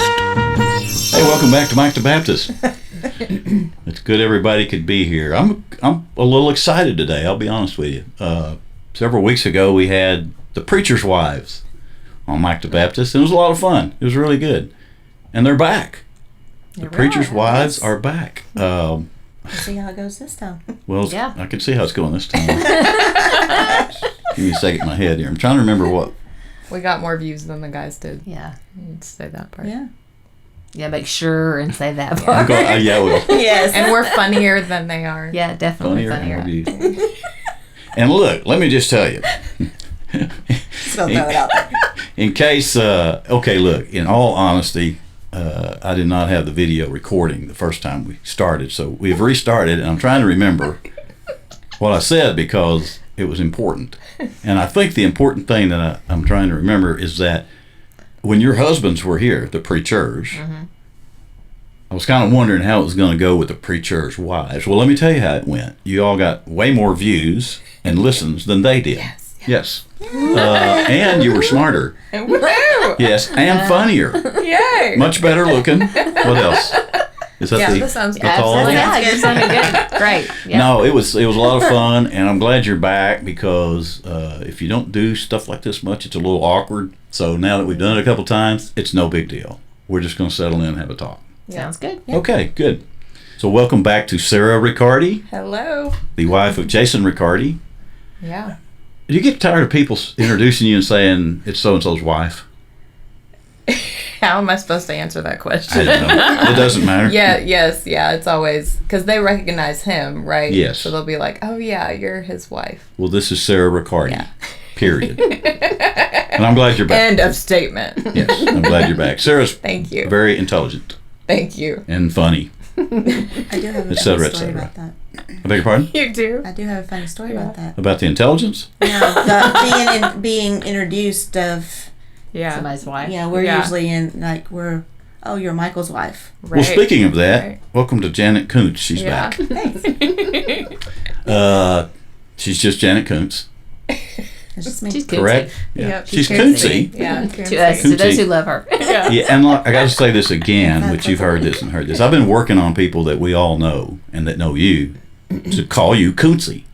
Hey, welcome back to Mike the Baptist. It's good everybody could be here. I'm a little excited today, I'll be honest with you. Several weeks ago we had the preacher's wives on Mike the Baptist, and it was a lot of fun. It was really good. And they're back. The preacher's wives are back. We'll see how it goes this time. Well, yeah. I can see how it's going this time. Give me a second in my head here. I'm trying to remember what. We got more views than the guys did. Yeah. You'd say that part. Yeah. Yeah, make sure and say that part. Yeah, I will. Yes. And we're funnier than they are. Yeah, definitely funnier. And look, let me just tell you. Still throw it out there. In case, okay, look, in all honesty, I did not have the video recording the first time we started, so we've restarted, and I'm trying to remember what I said because it was important. And I think the important thing that I'm trying to remember is that when your husbands were here, the preachers, I was kind of wondering how it was going to go with the preachers' wives. Well, let me tell you how it went. You all got way more views and listens than they did. Yes. And you were smarter. Woohoo! Yes, and funnier. Yay! Much better looking. What else? Is that that sounds good. that's all of it? Yeah, you're sounding good. Great. Yeah. No, it was a lot of fun, and I'm glad you're back because if you don't do stuff like this much, it's a little awkward. So now that we've done it a couple times, it's no big deal. We're just going to settle in and have a talk. Sounds good. Yeah. Okay, good. So welcome back to Sarah Riccardi, Hello. the wife of Jason Riccardi. Yeah. Do you get tired of people introducing you and saying it's so-and-so's wife? How am I supposed to answer that question? I don't know. It doesn't matter. Yeah, it's always, because they recognize him, right? Yes. So they'll be like, oh yeah, you're his wife. Well, this is Sarah Riccardi, Yeah. period. And I'm glad you're back. End of statement. Yes, I'm glad you're back. Sarah's Thank you. very intelligent Thank you. and funny, I do have a et cetera, funny et story cetera. about that. I beg your pardon? You do? I do have a funny story about that. About the intelligence? No, being introduced of, Yeah. Somebody's wife. we're Yeah. usually you're Michael's wife. Right. Well, speaking of that, Right. welcome to Janet Kuntz. She's Yeah. back. Thanks. She's just Janet Kuntz, It's just me. She's Kuntsy. correct? Yeah. Yep. She's Kuntsy. Yeah. To us, to those who love her. Yeah. Yeah, and I got to say this again, which you've heard this and heard this. I've been working on people that we all know and that know you to call you Kuntsy.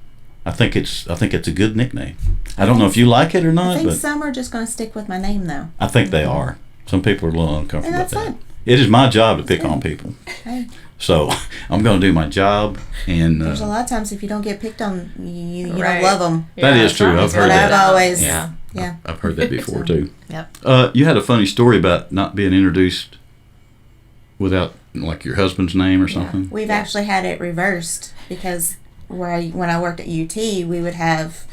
I think it's a good nickname. I don't know if you like it or I not, think but some are just going to stick with my name, though. I think they are. Some people are a little uncomfortable And with that's that. fine. It is my job to pick on people. Hey, So I'm going to do my job. And there's a lot of times if you don't get picked on, you Right. don't love them. that is true. I've heard But I've that. always, Yeah. yeah. I've heard that before too. Yep. You had a funny story about not being introduced without like your husband's name or something. We've actually had it reversed because when I worked at UT, we would have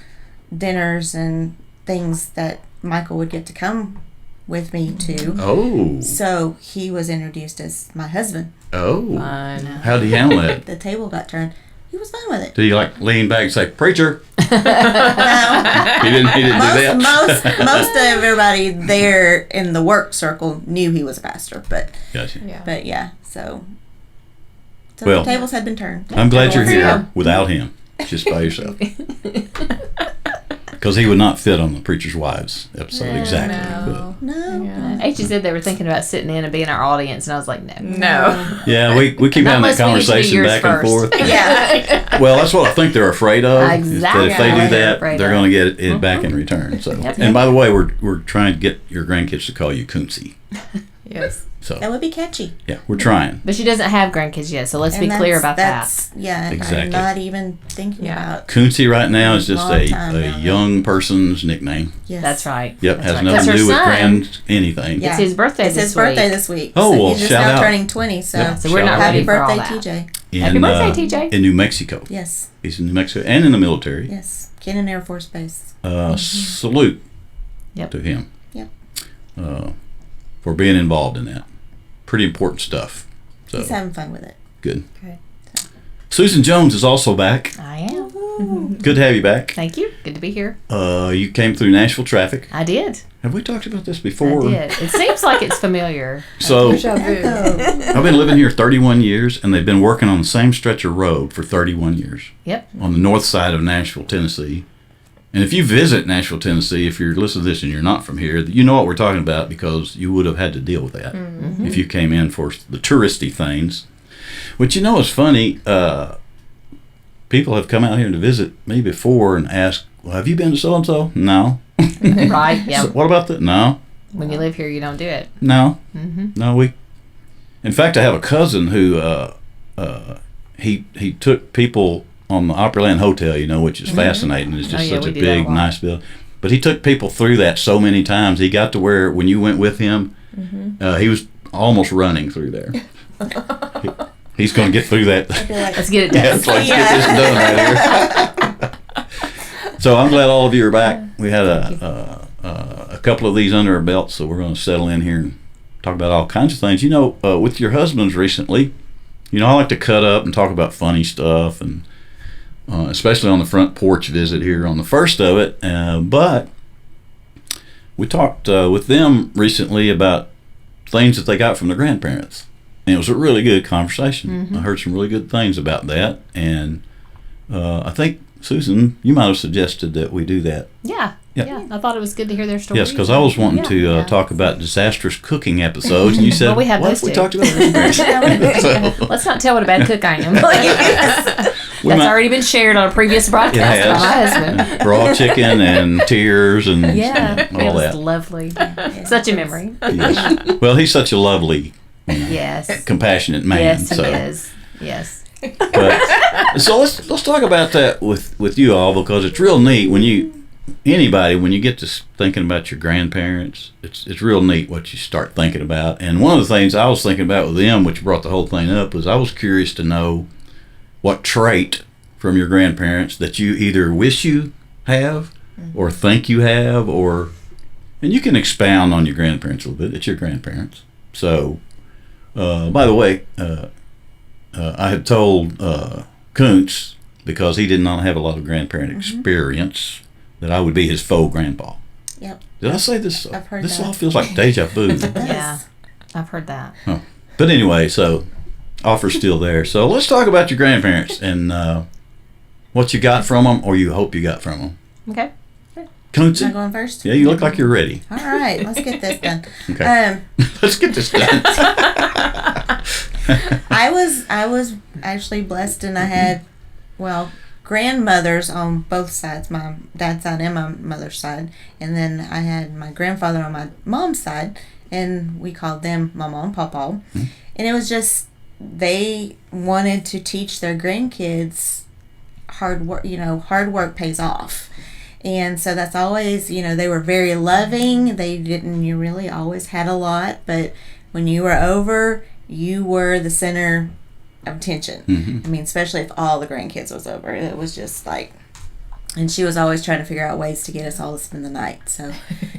dinners and things that Michael would get to come with me to. Oh. So he was introduced as my husband. Oh. Fun. How did he handle that? The table got turned. He was fine with it. Did he like lean back and say, "Preacher"? No, He didn't do that. most of everybody there in the work circle knew he was a pastor, but Gotcha. Yeah. so Well, the tables had been turned. I'm glad you're here Yeah. without him, just by yourself. Because he would not fit on the Preacher's Wives episode exactly. No. No, Yeah. H said they were thinking about sitting in and being our audience, and I was like, no. No. But, yeah, we keep Not having that unless we need to do conversation yours back and first. forth. Yeah. Well, that's what I think they're afraid of. is Exactly. that if they do They're that, afraid they're of. going to get it back in return. So, Yep. and by the way, we're trying to get your grandkids to call you Kuntsy. Yes. So That would be catchy. yeah, we're trying. But she doesn't have grandkids yet, so let's be And clear about that. that's, yeah, Exactly. I'm not even thinking Yeah. about. Kuntsy right now is just Long time a now. young person's nickname. Yes. That's right. Yep, That's has right. nothing 'Cause to her do with son- grand anything. Yeah. It's his birthday It's this his birthday week. this week. Oh, so well, he's just shout now out. turning 20. So, Yeah. So we're Shout not out. ready happy for all birthday, that. TJ. In, Happy birthday, TJ. In New Mexico. Yes, He's in New Mexico and in the military. yes. Cannon Air Force Base. Salute Yep. to him. Yep. For being involved in that. Pretty important stuff. So He's having fun with it. good. Okay. Susan Jones is also back. I am. Good to have you back. Thank you. Good to be here. You came through Nashville traffic. I did. Have we talked about this before? I did. It seems like it's familiar. So Deja vu. Echo. I've been living here 31 years, and they've been working on the same stretch of road for 31 years Yep. on the north side of Nashville, Tennessee. And if you visit Nashville, Tennessee, if you're listening to this and you're not from here, you know what we're talking about because you would have had to deal with that if you came in for the touristy things. Which, you know, is funny. People have come out here to visit me before and asked, well, have you been to so-and-so? No. Right. Yeah. So what about that? No. When you live here, you don't do it. No. No, in fact, I have a cousin who he took people on the Opryland Hotel, you know, which is fascinating. It's just such we a do that a big, lot. nice building. But he took people through that so many times. He got to where when you went with him, he was almost running through there. He's going to get through that. Let's get it done. Yeah, let's get this done right here. So I'm glad all of you are back. We had a couple of these under our belts, so we're going to settle in here and talk about all kinds of things. You know, with your husbands recently, you know, I like to cut up and talk about funny stuff, and especially on the front porch visit here on the first of it. But we talked with them recently about things that they got from their grandparents. And it was a really good conversation. I heard some really good things about that. And I think, Susan, you might have suggested that we do that. Yeah. Yeah. Yeah. I thought it was good to hear their stories. Yes, because I was wanting to talk about disastrous cooking episodes. And you said, Well, we have what those if we too." talked about grandparents? So, Let's not tell what a bad cook I am. we That's might- already been shared on a previous broadcast by my husband. raw chicken and tears and Yeah. all It was that. lovely. Such a memory. Yes. Well, he's such a lovely, Yes. compassionate man. Yes, so. he is. Yes. But, so let's talk about that with you all, because it's real neat when you get to thinking about your grandparents. It's real neat what you start thinking about. And one of the things I was thinking about with them, which brought the whole thing up, was I was curious to know what trait from your grandparents that you either wish you have or think you have, and you can expound on your grandparents a little bit. It's your grandparents. So, by the way, I had told Kuntz, because he did not have a lot of grandparent experience, that I would be his faux grandpa. Yep. Did I say this? I've heard this that. all feels like deja vu. Yeah. I've heard that. But anyway, so offer's still there. So let's talk about your grandparents and what you got from them, or you hope you got from them. Okay. Kuntz? Am I going first? Yeah, you look like you're ready. All right, let's get this done. Okay. Let's get this done. I was actually blessed, and I had, grandmothers on both sides, my dad's side and my mother's side, and then I had my grandfather on my mom's side, and we called them Mama and Papa, and it was just they wanted to teach their grandkids hard work. Hard work pays off. And so that's always, they were very loving. You really always had a lot, but when you were over, you were the center of attention. I mean, especially if all the grandkids was over. It was just like, and she was always trying to figure out ways to get us all to spend the night. So,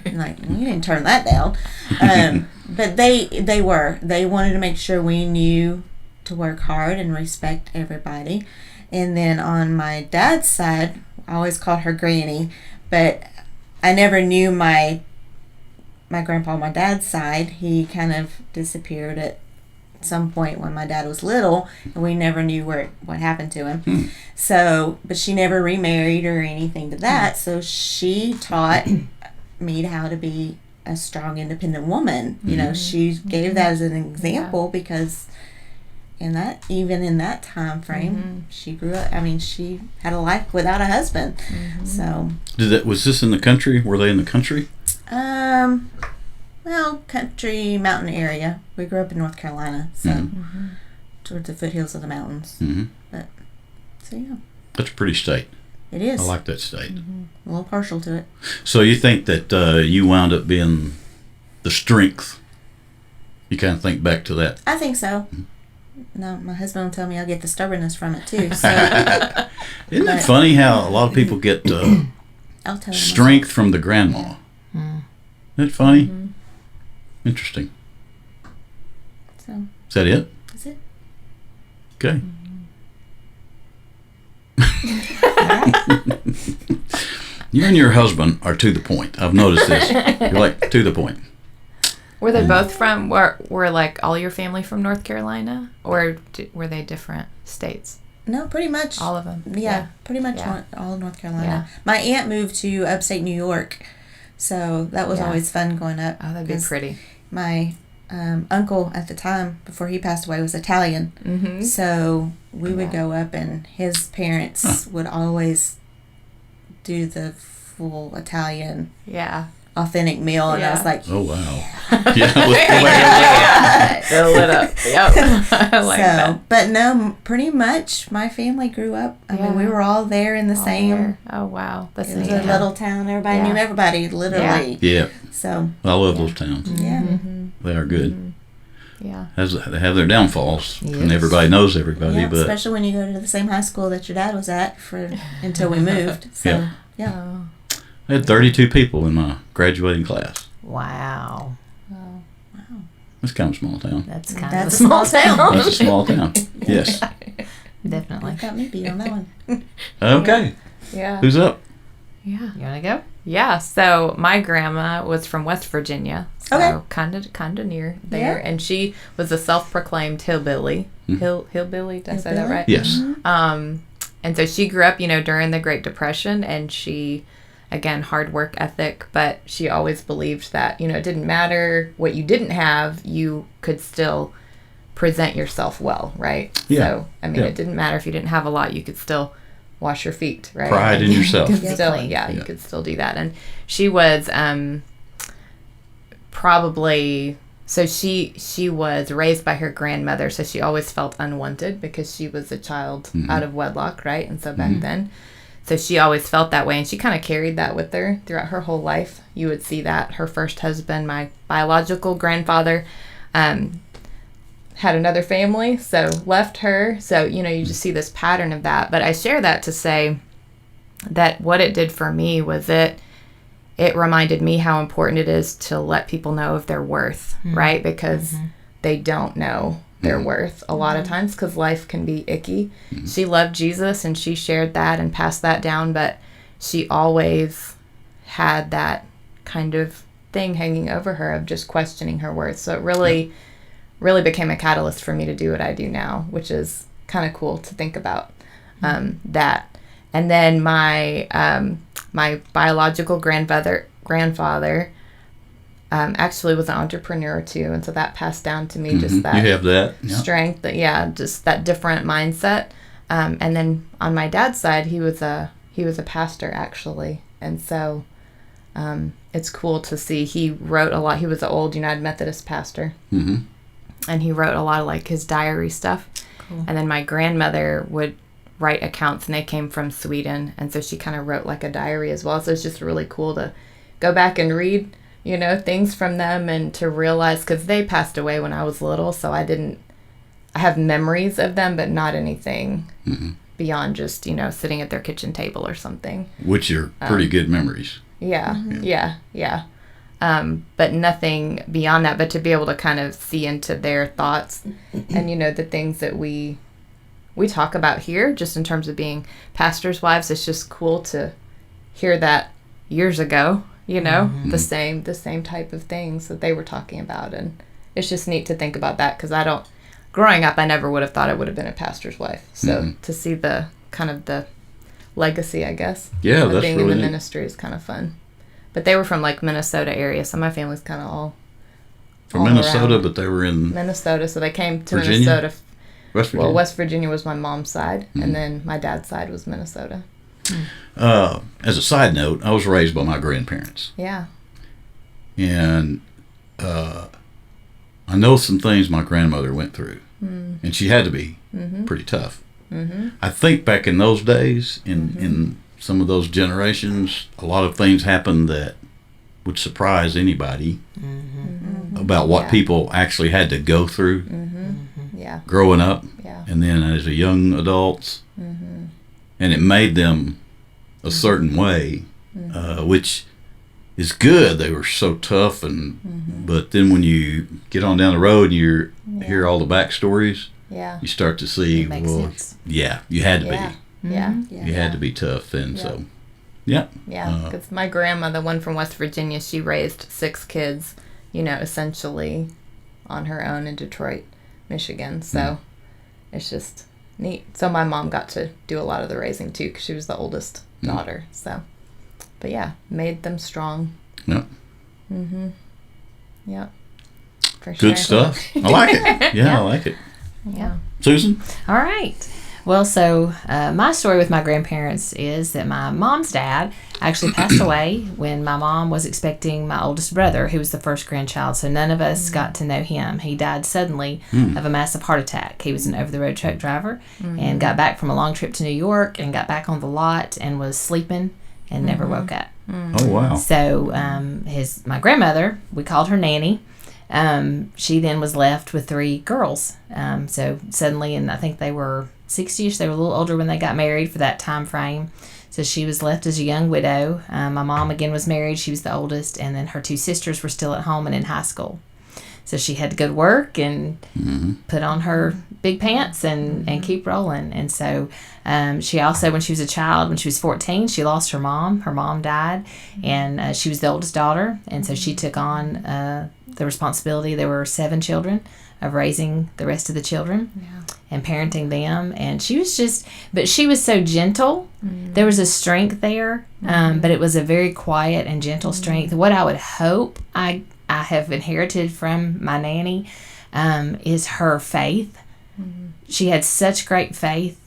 I'm like, you didn't turn that down. But they wanted to make sure we knew to work hard and respect everybody. And then on my dad's side, I always called her Granny, but I never knew my grandpa on my dad's side. He kind of disappeared at some point when my dad was little, and we never knew what happened to him. So, but she never remarried or anything to that. So she taught me how to be a strong, independent woman. She gave that as an example because. Even in that time frame, she grew up. I mean, she had a life without a husband. So, Was this in the country? Were they in the country? Country mountain area. We grew up in North Carolina, so towards the foothills of the mountains. But yeah, That's a pretty state. it is. I like that state. A little partial to it. So you think that you wound up being the strength? You kind of think back to that. I think so. No, my husband will tell me I'll get the stubbornness from it too. So Isn't it funny how a lot of people get I'll tell him. strength from the grandma? Isn't it funny? Interesting. So Is that it? that's it. Okay. You and your husband are to the point. I've noticed this. You're like to the point. Were they both were like all your family from North Carolina, or were they different states? No, pretty much. All of them. Yeah, pretty much Yeah. all of North Carolina. My aunt moved to upstate New York, so that was Yeah. always fun going up. Oh, that'd be 'cause pretty. My uncle at the time, before he passed away, was Italian. Mm-hmm. So we would go up, and his parents would always do the full Italian Yeah. authentic meal, and I was like, Oh wow. Yeah. Let's go back Yeah. They're lit up. Yep. I like that. But no, pretty much my family grew up. I mean, we were all there in the All same. there. Oh, wow. That's It was neat. a little town. Everybody Yeah. knew everybody, literally. Yeah. So I love those towns. yeah. Mm-hmm. They are good. Yeah. They have their downfalls, and Yes. everybody knows everybody. Yeah, but especially when you go to the same high school that your dad was at until we moved. So Yeah. yeah. Oh. I had 32 people in my graduating class. Wow. It's kind of a small town. That's kind That's of a small town. That's a small town. Yes. Definitely. You got me beat on that one. Okay. Yeah. Who's up? Yeah. You want to go? Yeah. So my grandma was from West Virginia. So Okay. kind of near there. Yeah. And she was a self-proclaimed hillbilly. Hillbilly, did I say that Hillbilly? right? Yes. And so she grew up, during the Great Depression, and she, again, hard work ethic, but she always believed that, it didn't matter what you didn't have, you could still present yourself well, right? Yeah. So, Yeah. it didn't matter if you didn't have a lot, you could still wash your feet, right? Pride in yourself. You could Yeah. still, Clean. you Yeah. could still do that. And she was probably... So she was raised by her grandmother, so she always felt unwanted because she was a child out of wedlock, right? And so back then, so she always felt that way, and she kind of carried that with her throughout her whole life. You would see that her first husband, my biological grandfather, had another family, so left her. So, you just see this pattern of that. But I share that to say that what it did for me was it reminded me how important it is to let people know of their worth, right? Because they don't know their worth a lot of times because life can be icky. She loved Jesus and she shared that and passed that down, but she always had that kind of thing hanging over her of just questioning her worth. So it really became a catalyst for me to do what I do now, which is kind of cool to think about that. And then my biological grandfather actually was an entrepreneur too, and so that passed down to me just that You have that. Yeah. strength, just that different mindset. And then on my dad's side, he was a pastor actually, and so it's cool to see. He wrote a lot. He was an old United Methodist pastor, and he wrote a lot of like his diary stuff. Cool. And then my grandmother would write accounts, and they came from Sweden, and so she kind of wrote like a diary as well. So it's just really cool to go back and read things from them and to realize, because they passed away when I was little, so I have memories of them, but not anything beyond just sitting at their kitchen table or something, Which are pretty good memories. yeah. But nothing beyond that, but to be able to kind of see into their thoughts and the things that we talk about here, just in terms of being pastors' wives. It's just cool to hear that years ago, the same type of things that they were talking about. And it's just neat to think about that, because growing up, I never would have thought I would have been a pastor's wife. So to see the kind of the legacy, I guess, Yeah, of that's being really in the neat. ministry is kind of fun. But they were from like Minnesota area, so my family's kind of all From all Minnesota, around. but they were in Minnesota. So they came to Virginia? Minnesota. West Virginia. Well, West Virginia was my mom's side, and then my dad's side was Minnesota. As a side note, I was raised by my grandparents. Yeah. And I know some things my grandmother went through. And she had to be pretty tough. I think back in those days, in some of those generations, a lot of things happened that would surprise anybody about what Yeah. people actually had to go through Yeah. growing up, Yeah. and then as a young adults, and it made them a certain way, which is good. They were so tough, and but then when you get on down the road and you hear all the backstories, Yeah. you start to see, It makes well, sense. yeah, you had to Yeah. be, Yeah. you had to be tough, and Yeah. so, yeah, Yeah. Because my grandma, the one from West Virginia, she raised 6 kids, essentially on her own in Detroit, Michigan. So it's just neat. So my mom got to do a lot of the raising too, because she was the oldest daughter. So, but yeah, made them strong. Yeah. Yeah. For Good sure. stuff. I like it. Yeah, I like it. Yeah. Susan? All right. Well, so my story with my grandparents is that my mom's dad actually passed away when my mom was expecting my oldest brother, who was the first grandchild. So none of us got to know him. He died suddenly of a massive heart attack. He was an over-the-road truck driver and got back from a long trip to New York and got back on the lot and was sleeping and never woke up. Oh, wow. So my grandmother, we called her Nanny. She then was left with 3 girls. So suddenly, and I think they were 60ish. They were a little older when they got married for that time frame. So she was left as a young widow. My mom again was married. She was the oldest, and then her 2 sisters were still at home and in high school. So she had to go to work and put on her big pants and keep rolling. And so she also, when she was a child, when she was 14, she lost her mom. Her mom died, and she was the oldest daughter. And so she took on the responsibility. There were 7 children, of raising the rest of the children and parenting them. And she was but she was so gentle. There was a strength there, but it was a very quiet and gentle strength. What I would hope I have inherited from my nanny is her faith. She had such great faith,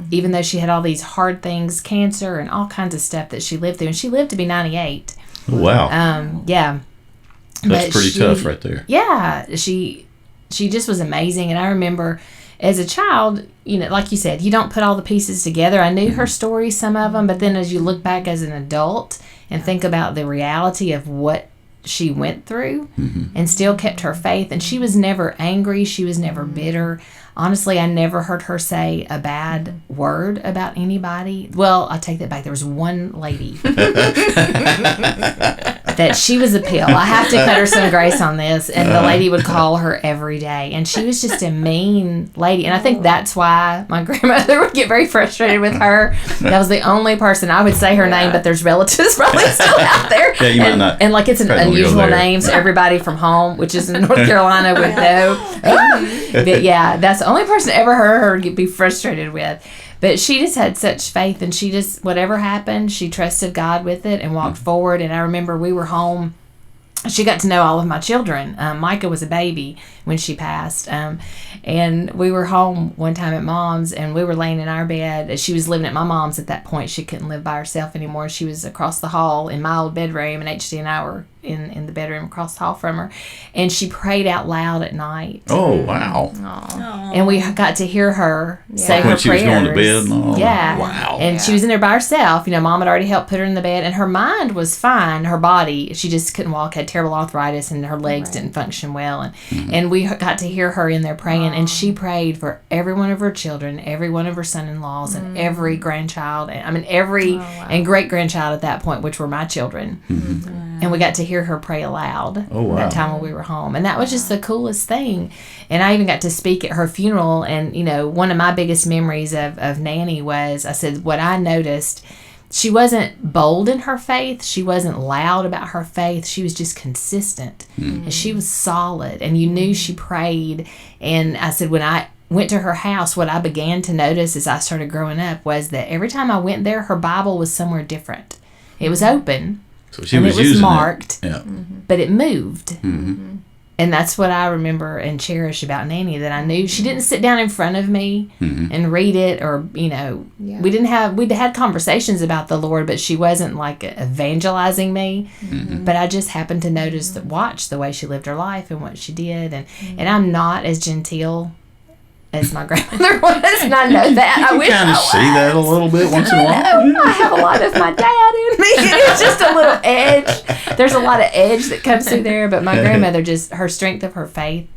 even though she had all these hard things, cancer and all kinds of stuff that she lived through. And she lived to be 98. Wow. Yeah. That's pretty tough right there. Yeah. She just was amazing. And I remember as a child, like you said, you don't put all the pieces together. I knew her story, some of them, but then as you look back as an adult and think about the reality of what she went through and still kept her faith. And she was never angry. She was never bitter. Honestly, I never heard her say a bad word about anybody. Well, I take that back. There was one lady that she was a pill. I have to cut her some grace on this. And the lady would call her every day. And she was just a mean lady. And I think that's why my grandmother would get very frustrated with her. That was the only person I would say her name, but there's relatives probably still out there. Yeah, you might not. And like it's an unusual name, so everybody from home, which is in North Carolina, would know. But yeah, that's the only person I ever heard her be frustrated with. But she just had such faith, and she just, whatever happened, she trusted God with it and walked forward. And I remember we were home. She got to know all of my children. Micah was a baby when she passed. And we were home one time at Mom's, and we were laying in our bed. She was living at my mom's at that point. She couldn't live by herself anymore. She was across the hall in my old bedroom, and HD and I were in the bedroom across the hall from her. And she prayed out loud at night. Oh, wow. And we got to hear her say her When she was prayers. going to bed and all. Yeah. Wow. And she was in there by herself. Mom had already helped put her in the bed, and her mind was fine. Her body, she just couldn't walk, had terrible arthritis, and her legs didn't function well. And we got to hear her in there praying, and she prayed for every one of her children, every one of her son-in-laws, and every grandchild. And great-grandchild at that point, which were my children. And we got to hear her pray aloud that time when we were home. And that was just the coolest thing. And I even got to speak at her funeral. And, one of my biggest memories of Nanny was, I said, what I noticed, she wasn't bold in her faith. She wasn't loud about her faith. She was just consistent. And she was solid. And you knew she prayed. And I said, when I went to her house, what I began to notice as I started growing up was that every time I went there, her Bible was somewhere different. It was open. So she and was it was using marked, it. but it moved. And that's what I remember and cherish about Nanny, that I knew she didn't sit down in front of me and read it, or, we'd had conversations about the Lord, but she wasn't like evangelizing me. But I just happened to watch the way she lived her life and what she did. And I'm not as genteel as my grandmother was, and I know that. I wish kind of see that a little bit once in a while. I have a lot of my dad in me. It's just a little edge. There's a lot of edge that comes through there, but my grandmother, just her strength of her faith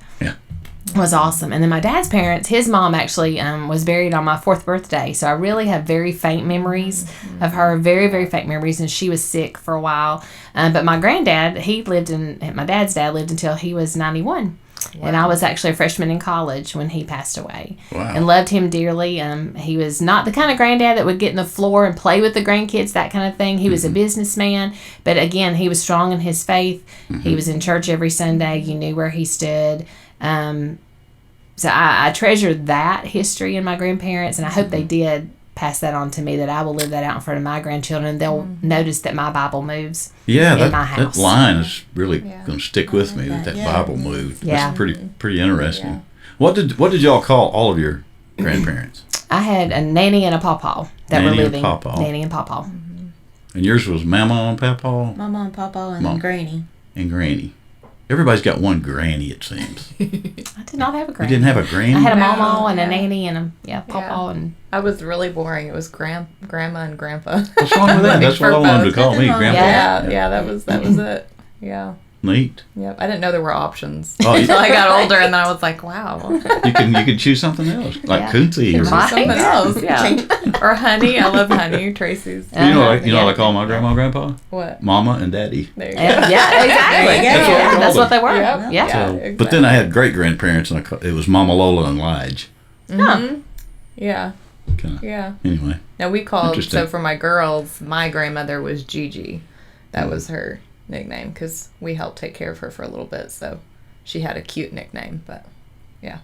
was awesome. And then my dad's parents, his mom actually was buried on my 4th birthday, so I really have very faint memories of her, very, very faint memories, and she was sick for a while. But my granddad, my dad's dad lived until he was 91. Wow. And I was actually a freshman in college when he passed away. Wow. And loved him dearly. He was not the kind of granddad that would get in the floor and play with the grandkids, that kind of thing. He was a businessman, but again, he was strong in his faith. He was in church every Sunday. You knew where he stood. So I treasure that history in my grandparents, and I hope they did pass that on to me, that I will live that out in front of my grandchildren. They'll notice that my Bible moves Yeah, in that, my house. that line is really going to stick with me. That Yeah. Bible moved. Yeah. That's pretty interesting. Yeah. What did y'all call all of your grandparents? I had a nanny and a pawpaw that Nanny were and living. pawpaw. Nanny and pawpaw. And yours was Mama and Papa Mama and Papa and Mom. Granny. and Granny. Everybody's got one granny, it seems. You I did not have a granny. didn't have a granny? I had a No, mama and a yeah. nanny and a pawpaw and I was really boring. It was grandma and grandpa. What's wrong with that? That's what I wanted to call me, Nothing wrong with Grandpa. Yeah, that was it. Yeah. Neat. Yep. I didn't know there were options Oh, you- until I got older, and then I was like, wow, okay. You can choose something else, like Yeah. Kunti or Right. Something else, yeah. Or honey. I love honey. Tracy's. You know, Uh-huh. what I call my grandma and grandpa? What? Mama and Daddy. There you go. yeah, exactly. There you go. Yeah, that's what they were. Yep. Yeah. Yeah. So, but then I had great grandparents, and it was Mama Lola and Lige. Mhm. Yeah. Kind of. Yeah. Anyway, Now we called, Interesting. so for my girls, my grandmother was Gigi. That was her nickname because we helped take care of her for a little bit. So she had a cute nickname, but yeah.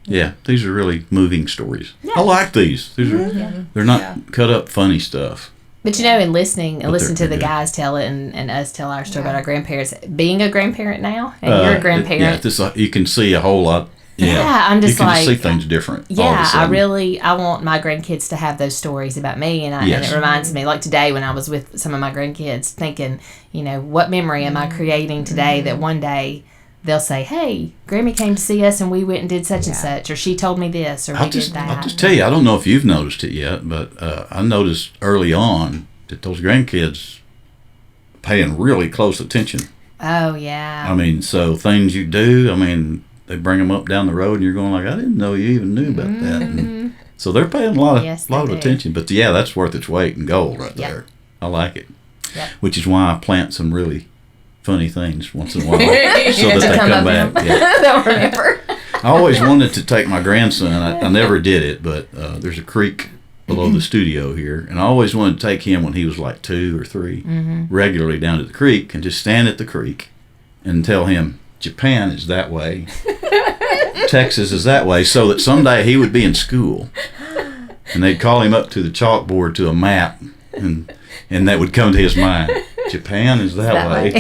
yeah, these are really moving stories. I like these. These are they're not Yeah. cut up funny stuff. But you know, in listening and But listening to they're the good. guys tell it and us tell our story Yeah. about our grandparents, being a grandparent now and you're a grandparent. Yeah, this you can see a whole lot. Yeah, Yeah, I'm just you can like- see things different. all of a Yeah, sudden. I want my grandkids to have those stories about me, and Yes. it reminds me, like today when I was with some of my grandkids, thinking, you know, what memory am I creating today that one day they'll say, "Hey, Grammy came to see us, and we went and did such and such," or "She told me this," or "We I'll did just that." tell you, I don't know if you've noticed it yet, but I noticed early on that those grandkids paying really close attention. Oh yeah. I mean, so things you do, I mean, they bring them up down the road, and you're going like, I didn't know you even knew about that. And so they're paying a lot of Yes, lot they of do. attention. But yeah, that's worth its weight in gold right Yep. there. I like it. Yep. Which is why I plant some really funny things once in a while, so To that they come come up back. Yeah. They'll remember. I always wanted to take my grandson. I never did it, but there's a creek below the studio here, and I always wanted to take him when he was like 2 or 3, regularly down to the creek and just stand at the creek and tell him Japan is that way, Texas is that way, so that someday he would be in school and they'd call him up to the chalkboard to a map, and that would come to his mind. Japan is that way,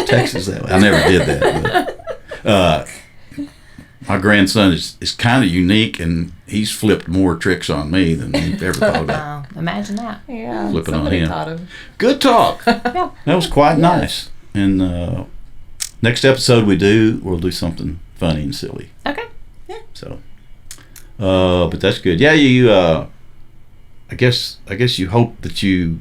Texas that way. I never did that. But, my grandson is kind of unique, and he's flipped more tricks on me than he ever thought about. Oh, imagine that. Yeah. Flipping on Somebody him. taught him. Good talk. That was quite nice. And next episode we'll do something funny and silly. Okay. So, but that's good. Yeah, you. I guess you hope that you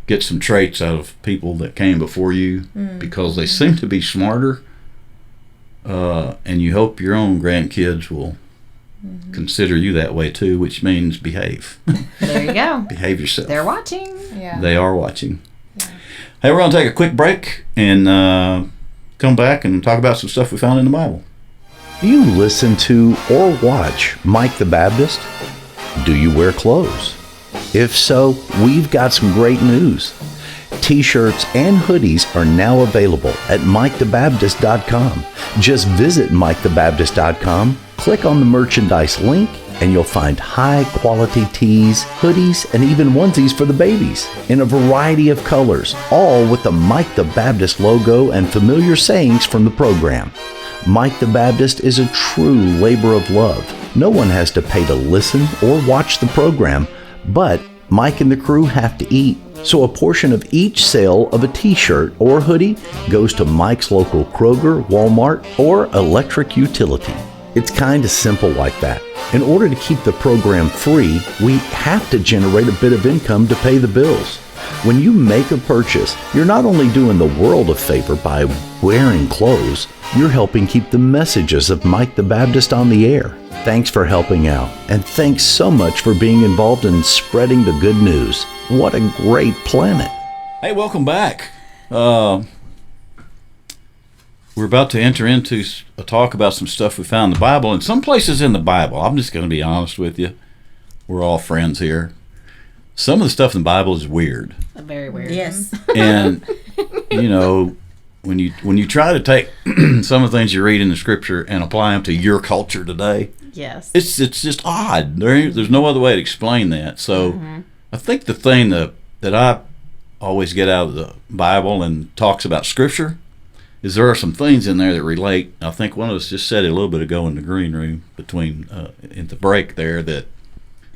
get some traits out of people that came before you, because they seem to be smarter. And you hope your own grandkids will consider you that way too, which means behave. There you go. Behave yourself. They're watching. Yeah. They are watching. Hey, we're going to take a quick break and come back and talk about some stuff we found in the Bible. Do you listen to or watch Mike the Baptist? Do you wear clothes? If so, we've got some great news. T-shirts and hoodies are now available at MikeTheBaptist.com. Just visit MikeTheBaptist.com, click on the merchandise link, and you'll find high-quality tees, hoodies, and even onesies for the babies in a variety of colors, all with the Mike the Baptist logo and familiar sayings from the program. Mike the Baptist is a true labor of love. No one has to pay to listen or watch the program, but Mike and the crew have to eat. So a portion of each sale of a t-shirt or hoodie goes to Mike's local Kroger, Walmart, or electric utility. It's kind of simple like that. In order to keep the program free, we have to generate a bit of income to pay the bills. When you make a purchase, you're not only doing the world a favor by wearing clothes, you're helping keep the messages of Mike the Baptist on the air. Thanks for helping out, and thanks so much for being involved in spreading the good news. What a great planet. Hey, welcome back. We're about to enter into a talk about some stuff we found in the Bible. And some places in the Bible, I'm just going to be honest with you, we're all friends here. Some of the stuff in the Bible is weird. Very weird. Yes. And, you know, when you try to take some of the things you read in the scripture and apply them to your culture today, Yes. it's just odd. There's no other way to explain that. So I think the thing that I always get out of the Bible and talks about scripture is there are some things in there that relate. I think one of us just said it a little bit ago in the green room between in the break there, that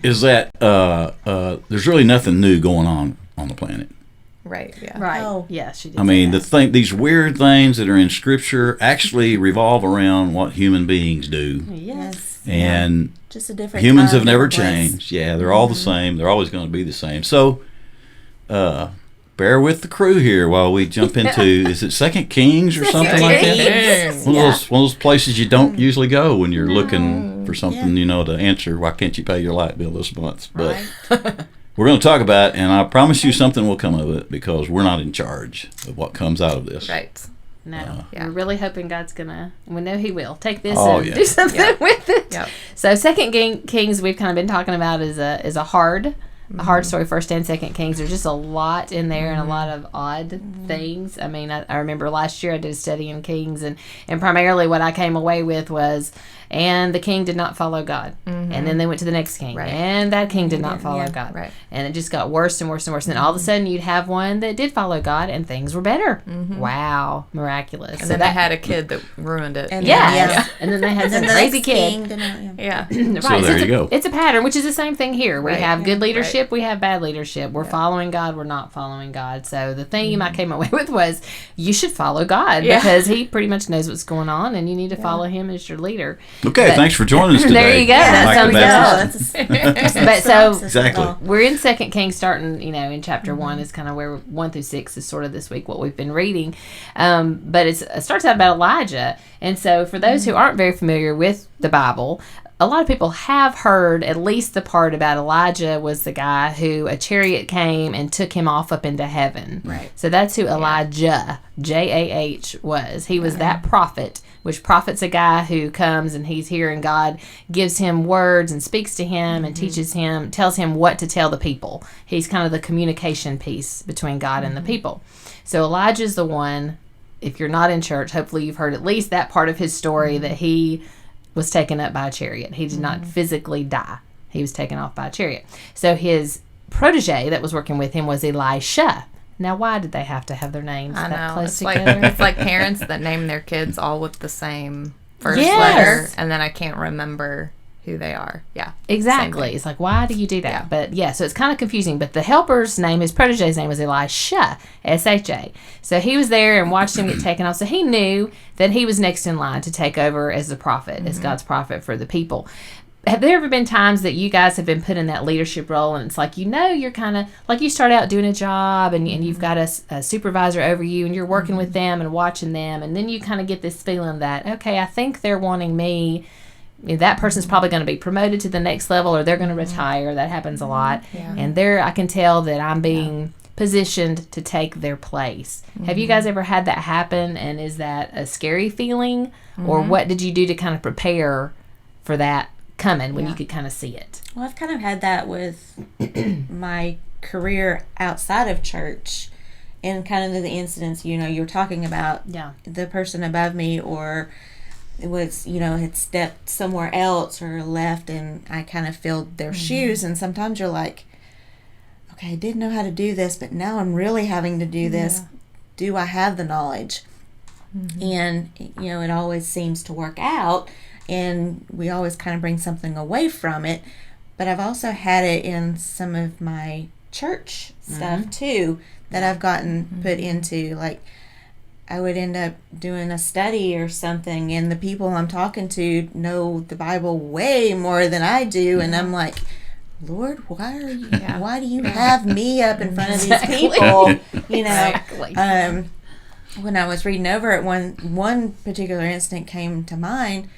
is that there's really nothing new going on the planet. Right. Yeah. Right. Oh. Yeah, she did. I mean, say these weird things that are in scripture actually revolve around what human beings do. that. Yes. And Just a different humans time, have never different place. changed. Yeah, they're all the same. They're always going to be the same. So, bear with the crew here while we jump into, is it Second Kings or something like that? One of those places you don't usually go when you're looking for something, to answer. Why can't you pay your light bill this month? But we're going to talk about it, and I promise you something will come of it because we're not in charge of what comes out of this. Right. No, Yeah. we're really hoping God's gonna. We know He will take this Oh, and yeah. do something with it. Yep. So, Second Kings, we've kind of been talking about is a hard story. First and Second Kings, there's just a lot in there and a lot of odd things. I mean, I remember last year I did a study in Kings, and primarily what I came away with was, and the king did not follow God, and then they went to the next king, Right. and that king did not follow Yeah. God, Right. and it just got worse and worse and worse. And then all of a sudden, you'd have one that did follow God, and things were better. Wow, miraculous! And then they had a kid that ruined it. And yeah, then, yeah. and then they had And some then the crazy next kid. king didn't- yeah. Yeah. Right. So there it's you go. It's a pattern, which is the same thing here. We Right. have good Yeah. leadership, we have bad leadership. We're following God, we're not following God. So the thing you might came away with was you should follow God Yeah. because He pretty much knows what's going on, and you need to follow Him as your leader. Okay, But- thanks for joining us today. There you go. Yeah, That Mike sounds the good. Baptist. But But so Exactly. we're in Second Kings, starting in chapter 1 is kind of where 1 through 6 is sort of this week what we've been reading. But it starts out about Elijah, and so for those who aren't very familiar with the Bible, a lot of people have heard at least the part about Elijah was the guy who a chariot came and took him off up into heaven. Right. So that's who Elijah, Jah, was. He was that prophet, which prophet's a guy who comes and he's here and God gives him words and speaks to him and teaches him, tells him what to tell the people. He's kind of the communication piece between God and the people. So Elijah's the one, if you're not in church, hopefully you've heard at least that part of his story that he was taken up by a chariot. He did not physically die. He was taken off by a chariot. So his protege that was working with him was Elisha. Now, why did they have to have their names I that know. close It's like, together? it's like parents that name their kids all with the same first Yes. letter, and then I can't remember who they are. Yeah. Exactly. Same thing. It's like, why do you do that? Yeah. But yeah, so it's kind of confusing. But the helper's name, his protege's name was Elisha, S-H-A. So he was there and watched him get taken off. So he knew that he was next in line to take over as the prophet, as God's prophet for the people. Have there ever been times that you guys have been put in that leadership role and it's like, you're kind of like you start out doing a job and you've got a supervisor over you and you're working with them and watching them, and then you kind of get this feeling that, okay, I think they're wanting me. That person's probably going to be promoted to the next level or they're going to retire. That happens a lot. Yeah. And I can tell that I'm being positioned to take their place. Have you guys ever had that happen, and is that a scary feeling? Or what did you do to kind of prepare for that coming when you could kind of see it? Well, I've kind of had that with my career outside of church and kind of the incidents, you're talking about Yeah. the person above me or it was, had stepped somewhere else or left and I kind of filled their shoes. And sometimes you're like, okay, I didn't know how to do this, but now I'm really having to do this. Do I have the knowledge? And, it always seems to work out and we always kind of bring something away from it. But I've also had it in some of my church stuff too that I've gotten put into. Like, I would end up doing a study or something, and the people I'm talking to know the Bible way more than I do, and I'm like, Lord, why do you have me up in front of these people? Exactly. When I was reading over it, one particular incident came to mind.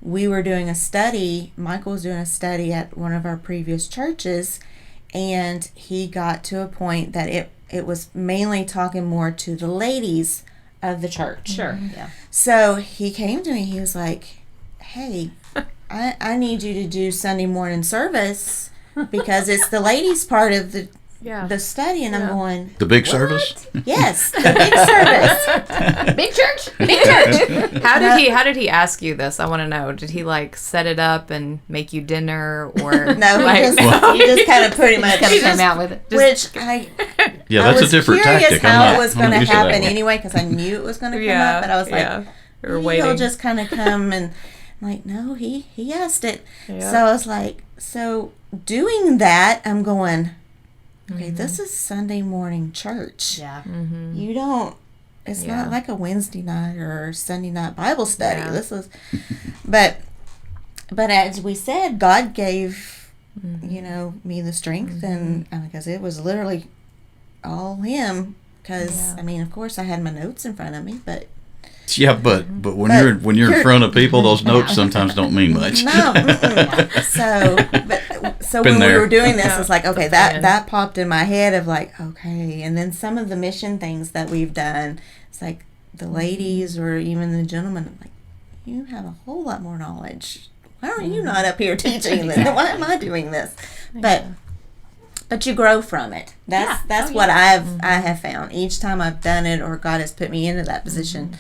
We were doing a study. Michael was doing a study at one of our previous churches, and he got to a point that it was mainly talking more to the ladies of the church. Sure. Yeah. So he came to me. He was like, "Hey, I need you to do Sunday morning service because it's the ladies part of Yeah. the study, and I'm going, The big service? yes, the big service. Big church. Big church. How did he ask you this? I want to know. Did he like set it up and make you dinner, or No, like, he just kind of pretty much Kind of came out with it. which I Yeah, I that's was a different curious tactic. how it was I'm going to used to that happen one. anyway, because I knew it was going to come Yeah, up, but I was like, yeah. Or maybe waiting. he'll just kind of come, and I'm like, no, he asked it. Yeah. So I was like, so doing that, I'm going, okay, this is Sunday morning church. Yeah. You don't, it's Yeah. not like a Wednesday night or Sunday night Bible study. Yeah. This was, but as we said, God gave, me the strength, and because it was literally all him. Because Yeah. I mean, of course, I had my notes in front of me, but Yeah, but when you're in front of people, those notes sometimes don't mean much. no. Mm-mm. So Been when we there. were doing this, it's like, okay, plan. that popped in my head of like, okay, and then some of the mission things that we've done, it's like the ladies or even the gentlemen, I'm like, you have a whole lot more knowledge. Why are you not up here teaching this? Why am I doing this? But you grow from it. That's what I have found. Each time I've done it or God has put me into that position,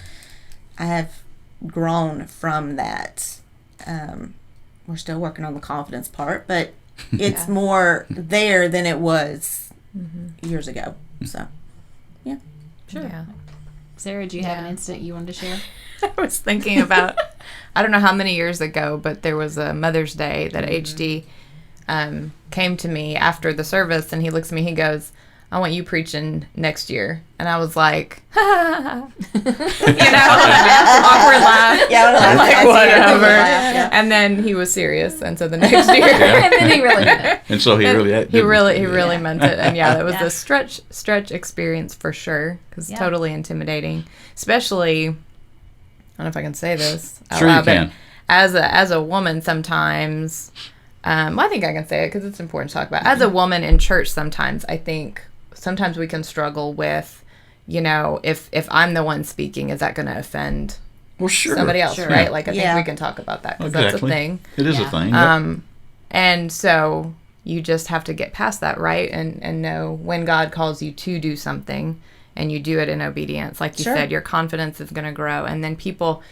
I have grown from that. We're still working on the confidence part, but it's more there than it was years ago. So, yeah. Sure. Yeah. Sarah, do you have an incident you wanted to share? I was thinking about, I don't know how many years ago, but there was a Mother's Day that HD came to me after the service, and he looks at me, he goes, I want you preaching next year. And I was like, awkward laugh. Yeah, I'm like, I see whatever. your laugh, yeah. And then he was serious, and so the next year, And then he really did it. And so he really meant it. And yeah, it was a stretch experience for sure, because Yeah. totally intimidating, especially, I don't know if I can say this out Sure you loud, but can. as a woman sometimes, I think I can say it because it's important to talk about. As a woman in church, sometimes I think sometimes we can struggle with, if I'm the one speaking, is that going to offend Well, sure. somebody else, Sure. right? Like I think Yeah. we can talk about that because that's a Exactly. thing. It is a Yeah. thing. Yep. And so you just have to get past that, right? And know when God calls you to do something and you do it in obedience. Like you Sure. said, your confidence is going to grow. And then people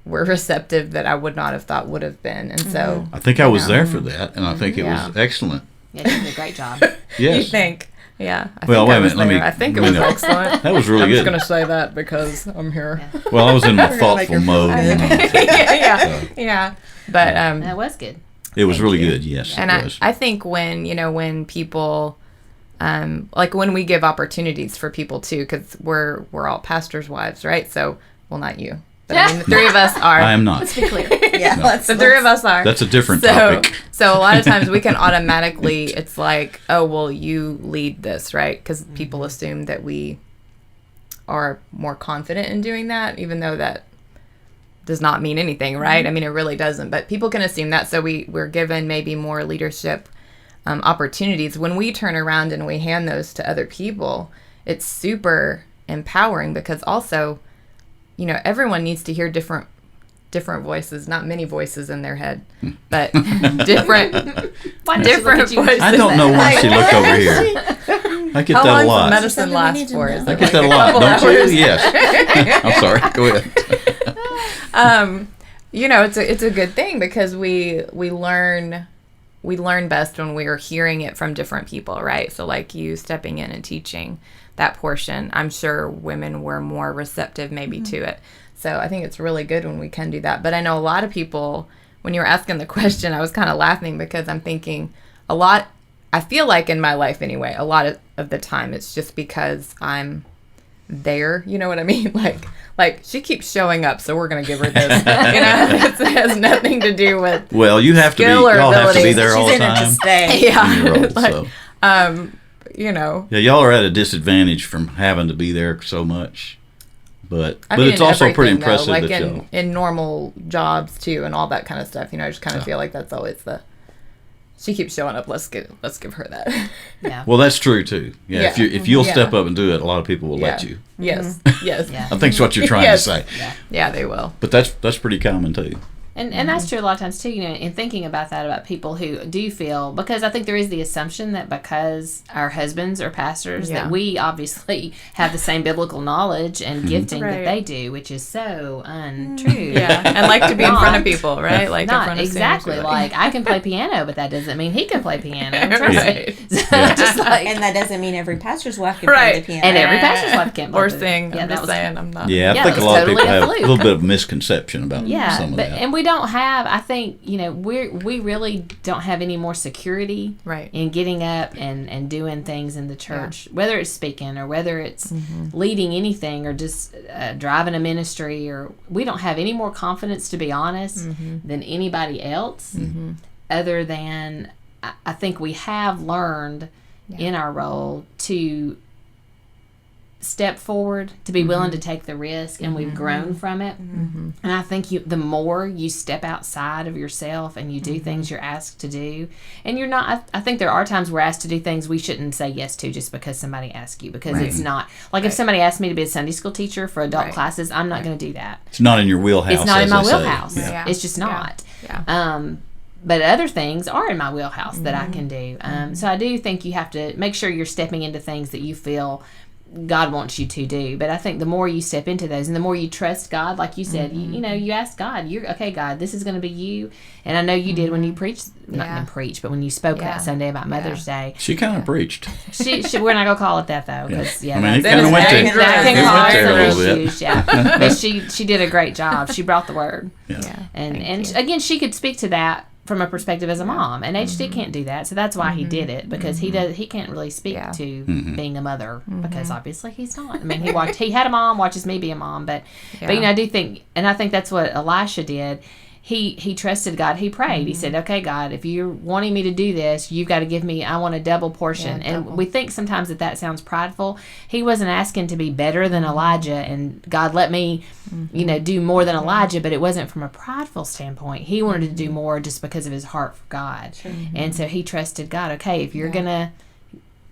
were receptive that I would not have thought would have been. And so I think I was there for that, and I think it Yeah. was excellent. Yeah, you did a great job. Yes. you think, yeah. I Well, think wait I a was minute, let me- there. I think it let was me know. excellent. That was really I'm good. just going to say that because I'm here. Well, I was in my We're gonna make thoughtful her mode. feel good. yeah. But That was good. It was really good. Yes, and it was. I think when people like when we give opportunities for people too, because we're all pastors' wives, right? So, well, not you, but I mean the three of us are. I am not. Let's be clear. Yeah, The three of us are. That's a different so, topic. So a lot of times we can automatically, it's like, oh, well, you lead this, right? Because people assume that we are more confident in doing that, even though that does not mean anything, right? I mean, it really doesn't. But people can assume that. So we're given maybe more leadership opportunities. When we turn around and we hand those to other people, it's super empowering because also, everyone needs to hear different voices, not many voices in their head, but different Why don't you look different at you? voices. I don't know why she looked over here. I get How that long a does lot. medicine Something we last need to for? know. Is I it get that a like lot. couple Don't you? hours? Yes. I'm sorry. Go ahead. It's a good thing because we learn best when we are hearing it from different people, right? So like you stepping in and teaching that portion, I'm sure women were more receptive maybe to it. So I think it's really good when we can do that. But I know a lot of people, when you were asking the question, I was kind of laughing because I'm thinking I feel like in my life anyway, a lot of the time it's just because I'm there, you know what I mean? Like she keeps showing up, so we're gonna give her this. It has nothing to do with Well, you have to be. Skill or Y'all have to be ability. there all She's the in it to time. stay. yeah, in your role, like, so. Yeah, y'all are at a disadvantage from having to be there so much. But I mean, it's in also pretty everything, though, impressive like that y'all. in normal jobs too, and all that kind of stuff. I just kind of feel like that's always she keeps showing up. Let's give her that. Yeah. Well, that's true too. Yeah. Yeah. If you'll Yeah. step up and do it, a lot of people will let Yeah. you. Yes, yes, Yeah. I think that's what you're trying Yes. to say. yeah, they will. But that's pretty common too. And that's true a lot of times too, in thinking about that, about people who do feel, because I think there is the assumption that because our husbands are pastors, that we obviously have the same biblical knowledge and gifting that they do, which is so untrue. Yeah, and like to be in front of people, right? Like not in front of exactly. singers, Like I can play piano, but that doesn't mean he can play piano. Trust me. Just like, And that doesn't mean every pastor's wife can play the piano. and every pastor's wife can't play or the sing. Yeah, I'm just saying, I'm not. Yeah, I Yeah, think a that's lot of people totally a have a fluke. little bit of misconception about some of that. And we don't have, I think, we really don't have any more security Right. in getting up and doing things in the church, whether it's speaking or whether it's leading anything or just driving a ministry, or we don't have any more confidence, to be honest, than anybody else, other than I think we have learned in our role to step forward, to be willing to take the risk, and we've grown from it. And I think the more you step outside of yourself and you do things you're asked to do, and you're not, I think there are times we're asked to do things we shouldn't say yes to just because somebody asked you, because it's not, like if somebody asked me to be a Sunday school teacher for adult classes, I'm not going to do that. It's not in your wheelhouse. It's not in as my they say. wheelhouse. Yeah. It's just not. Yeah. But other things are in my wheelhouse that I can do. So I do think you have to make sure you're stepping into things that you feel God wants you to do. But I think the more you step into those and the more you trust God, like you said, you ask God, you're okay, God, this is going to be you. And I know you did when you preached, not even preach, but when you spoke that Sunday about Mother's Day. She kind of preached. We're not going to call it that though, because I mean, it kind of went there. that can It went cause there a some little bit. issues, but she did a great job. She brought the word. Yeah. And again, she could speak to that from a perspective as a mom, and HD can't do that, so that's why he did it, because he can't really speak to being a mother, because obviously he's not. I mean, he had a mom, watches me be a mom, but I do think, and I think that's what Elisha did. He trusted God. He prayed. He said, okay, God, if you're wanting me to do this, you've got to give me, I want a double portion. And we think sometimes that sounds prideful. He wasn't asking to be better than Elijah and God, let me, do more than Elijah, but it wasn't from a prideful standpoint. He wanted to do more just because of his heart for God. And so he trusted God. Okay, if you're going to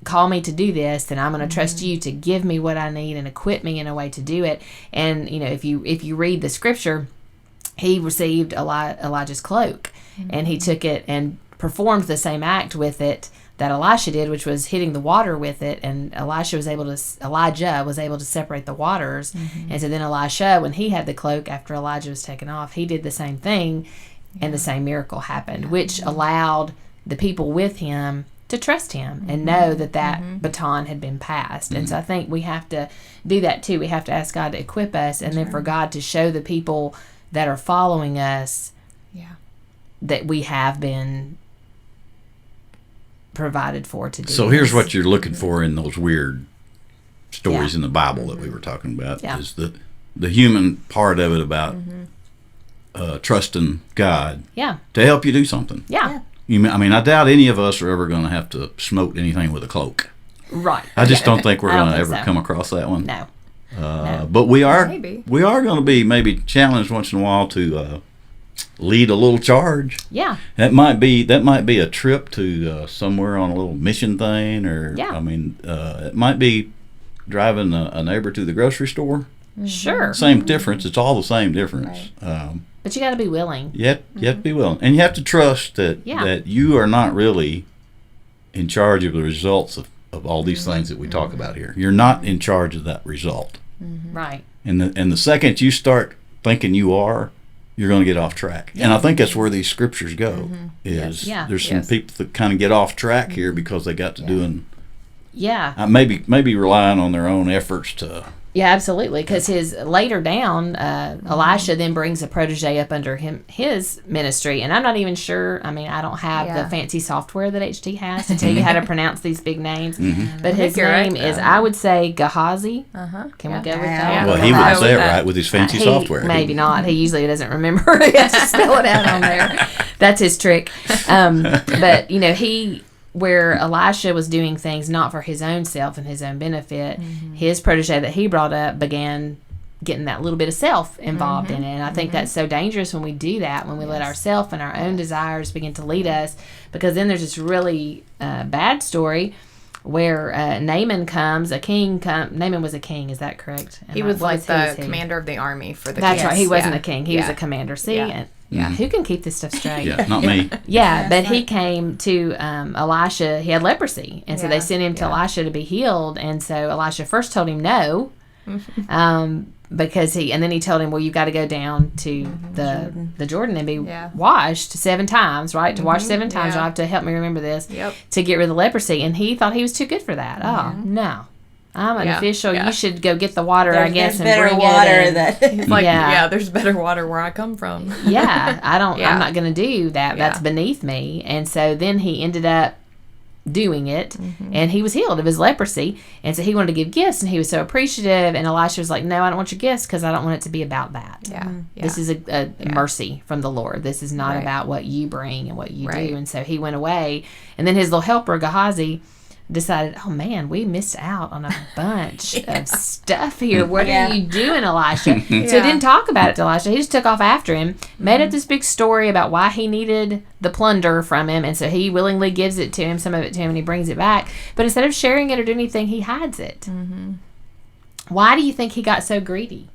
call me to do this, then I'm going to trust you to give me what I need and equip me in a way to do it. And, if you read the scripture, he received Elijah's cloak, and he took it and performed the same act with it that Elisha did, which was hitting the water with it. And Elijah was able to separate the waters. And so then Elisha, when he had the cloak after Elijah was taken off, he did the same thing, and the same miracle happened, which allowed the people with him to trust him and know that baton had been passed. And so I think we have to do that too. We have to ask God to equip us, and then for God to show the people that are following us that we have been provided for to do. So here's what you're looking for in those weird stories in the Bible that we were talking about, is the human part of it about trusting God to help you do something. I doubt any of us are ever going to have to smoke anything with a cloak. Right. I just don't think we're I don't going to think ever so. come across that one. No. But we are Maybe. going to be maybe challenged once in a while to lead a little charge. Yeah. That might be a trip to somewhere on a little mission thing, or it might be driving a neighbor to the grocery store. Sure. Same difference. It's all the same difference. But you got to be willing. You have to be willing, and you have to trust that you are not really in charge of the results of all these things that we talk about here. You're not in charge of that result. Right. And the second you start thinking you are, you're going to get off track. And I think that's where these scriptures go. There's some people that kind of get off track here because they got to doing maybe relying on their own efforts to. Yeah, absolutely. Because his later down, Elisha then brings a protege up under his ministry, and I'm not even sure. I mean, I don't have the fancy software that HT has to tell you how to pronounce these big names. But his name is, I would say, Gehazi. Can we go with that? Well, he would say it right with his fancy software. Maybe not. He usually doesn't remember. He has to spell it out on there. That's his trick. But where Elisha was doing things not for his own self and his own benefit, his protege that he brought up began getting that little bit of self involved in it. And I think that's so dangerous when we do that, when we let ourself and our own desires begin to lead us, because then there's this really bad story where Naaman comes, Naaman was a king, is that correct? He was like the commander of the army for the That's king. right, he wasn't a king, he was a commander. See, Yeah. Who can keep this stuff straight? Yeah, not me. Yeah, but he came to Elisha. He had leprosy, and so they Yeah, sent him to yeah. Elisha to be healed. And so Elisha first told him no, because and then he told him, well, you got to go down to the Jordan and be Yeah. washed 7 times, right? To wash 7 times. yeah. You'll have to help me remember this. Yep. To get rid of the leprosy, and he thought he was too good for that. Oh no, I'm an Yeah, official. yeah. You should go get the water, I guess, There's and better bring water it. And, that He's like, Yeah. yeah, there's better water where I come from. yeah, I don't. Yeah. I'm not going to do that. That's Yeah. beneath me. And so then he ended up doing it, and he was healed of his leprosy. And so he wanted to give gifts, and he was so appreciative. And Elisha was like, "No, I don't want your gifts because I don't want it to be about that. Yeah. Yeah. This is a mercy from the Lord. This is not Right. about what you bring and what you Right. do." And so he went away, and then his little helper Gehazi decided, oh man, we missed out on a bunch of stuff here. What Yeah. are you doing, Elisha? So he Yeah. didn't talk about it to Elisha. He just took off after him, made up this big story about why he needed the plunder from him, and so he willingly gives it to him, some of it to him, and he brings it back. But instead of sharing it or doing anything, he hides it. Why do you think he got so greedy?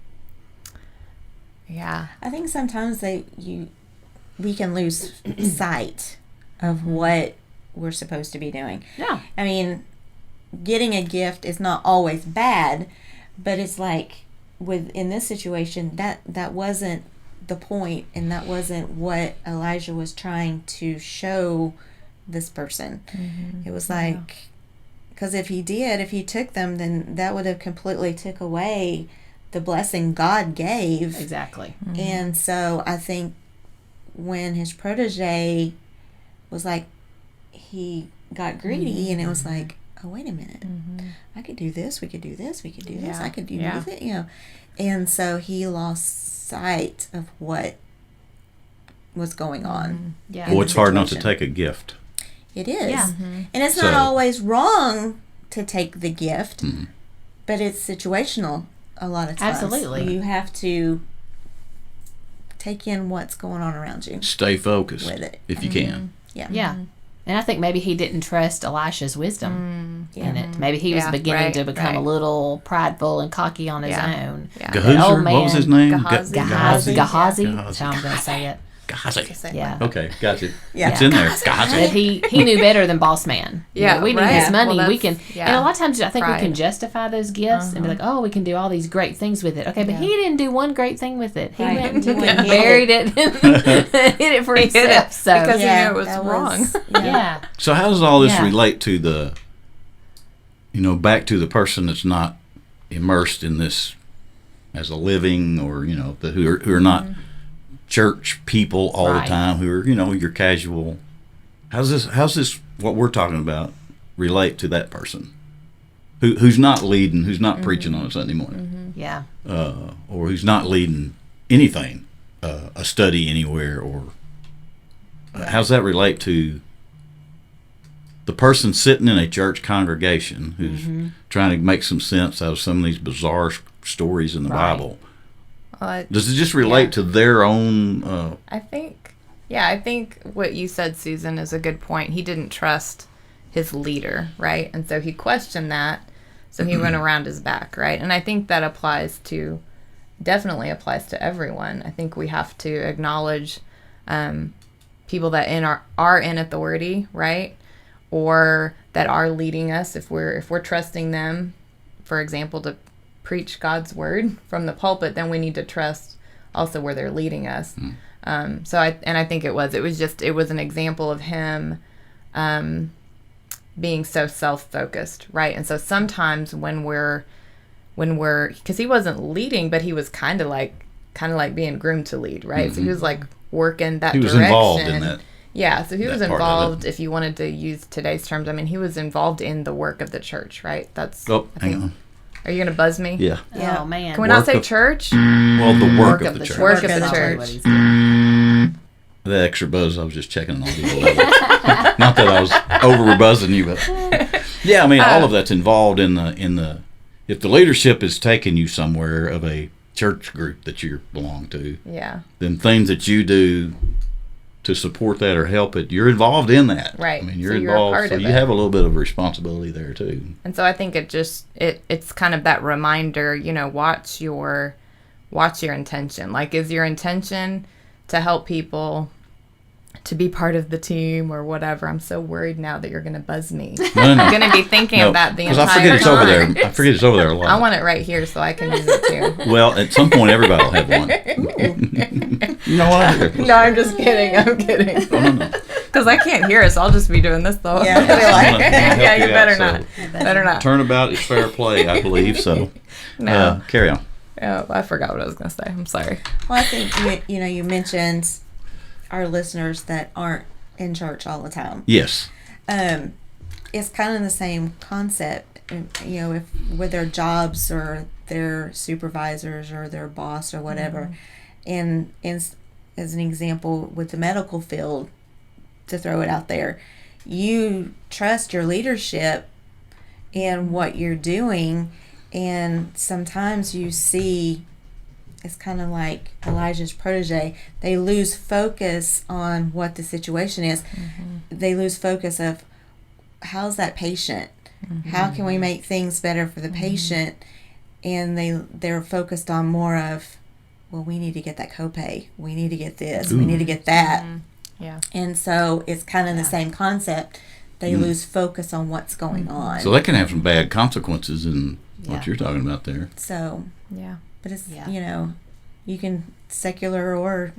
Yeah. I think sometimes we can lose sight of what we're supposed to be doing. Yeah. I mean, getting a gift is not always bad, but it's like in this situation that wasn't the point, and that wasn't what Elijah was trying to show this person. It was like, because if he took them, then that would have completely took away the blessing God gave. Exactly. And so I think when his protege was like, he got greedy, and it was like, oh, wait a minute, I could do this, we could do this, we could do this, Yeah. I could do Yeah. this, and so he lost sight of what was going on. Yeah. Well, it's hard not to situation. take a gift. It is. Yeah. And it's not So- always wrong to take the gift, Mhm. but it's situational a lot of times. Absolutely. You have to take in what's going on around you Stay focused with it. if you can. Yeah. Yeah. And I think maybe he didn't trust Elisha's wisdom in it. Maybe he was Yeah, beginning right, to become a right. little prideful and cocky on his Yeah. own. Yeah. Gehazi, old what was man, his name? Gehazi. Gehazi. Gehazi. That's how I'm going to say it. Gehazi. Yeah. Okay, got you. Yeah. It's in there. But Gehazi. he knew better than boss man. You Yeah, know, we need right. his money. Well, we that's- can, yeah. and a lot of times I think we Pride. can justify those gifts and be like, oh, we can do all these great things with it. Okay, but he didn't do one great thing with it. He Right. went and took He it and hid it. buried it and hid it for He hid himself. it So because he Yeah, knew it was that wrong. yeah, So how does all this Yeah. relate to the, back to the person that's not immersed in this as a living, or who are not church people all Right. the time, who are your casual? How's this what we're talking about relate to that person who's not leading, who's not preaching on a Sunday morning, yeah. or who's not leading anything, a study anywhere, or how's that relate to the person sitting in a church congregation who's trying to make some sense out of some of these bizarre stories in the Right. Bible? Well, Does it just relate to their own? I think what you said, Susan, is a good point. He didn't trust his leader, right? And so he questioned that. So he went around his back, right? And I think that definitely applies to everyone. I think we have to acknowledge people that are in authority, right? Or that are leading us, if we're trusting them, for example, to preach God's word from the pulpit, then we need to trust also where they're leading us. So I think it was an example of him being so self-focused, right? And so sometimes when we're because he wasn't leading, but he was kind of like being groomed to lead, right? So he was like working that He was direction. involved in that. Yeah, so he was that part of involved, if you wanted to use today's terms. I mean, he was involved in the work of the church, right? That's. Oh, I hang think- on. Are you going to buzz me? Yeah. Yeah. Oh man. Can we not Work say of- church? Well, the work of the church. Work of the That's church. what he's doing. The extra buzz, I was just checking on the level. Not that I was over buzzing you, but yeah, I mean, all of that's involved in the. If the leadership is taking you somewhere of a church group that you belong to, Yeah. then things that you do to support that or help it, you're involved in that. Right. I mean, you're So you're a involved, part so of you it. have a little bit of responsibility there too. And so I think it's kind of that reminder, watch your intention. Like, is your intention to help people, to be part of the team or whatever. I'm so worried now that you're going to buzz me. No. I'm going to be thinking of that the entire Because I forget it's over time. there. I forget it's over there a lot. I want it right here so I can use it too. Well, at some point, everybody will have one. You know what? No, I'm just kidding. I'm kidding. No. Because I can't hear it, so I'll just be doing this the whole Yeah, time. I'll be like- Yeah, you Help better out, not. so Better not. Turnabout is fair play, I believe. So, No. carry on. Oh, I forgot what I was going to say. I'm sorry. Well, I think you mentioned our listeners that aren't in church all the time. Yes. It's kind of the same concept. If with their jobs or their supervisors or their boss or whatever, and as an example with the medical field, to throw it out there, you trust your leadership in what you're doing, and sometimes you see. It's kind of like Elijah's protege. They lose focus on what the situation is. They lose focus of how's that patient? How can we make things better for the patient? And they're focused on more of, well, we need to get that copay. We need to get this. We need to get that. Yeah. And so it's kind of the same concept. They lose focus on what's going on. So that can have some bad consequences in what Yeah. you're talking about there. So, Yeah. but it's, Yeah. you can secular or,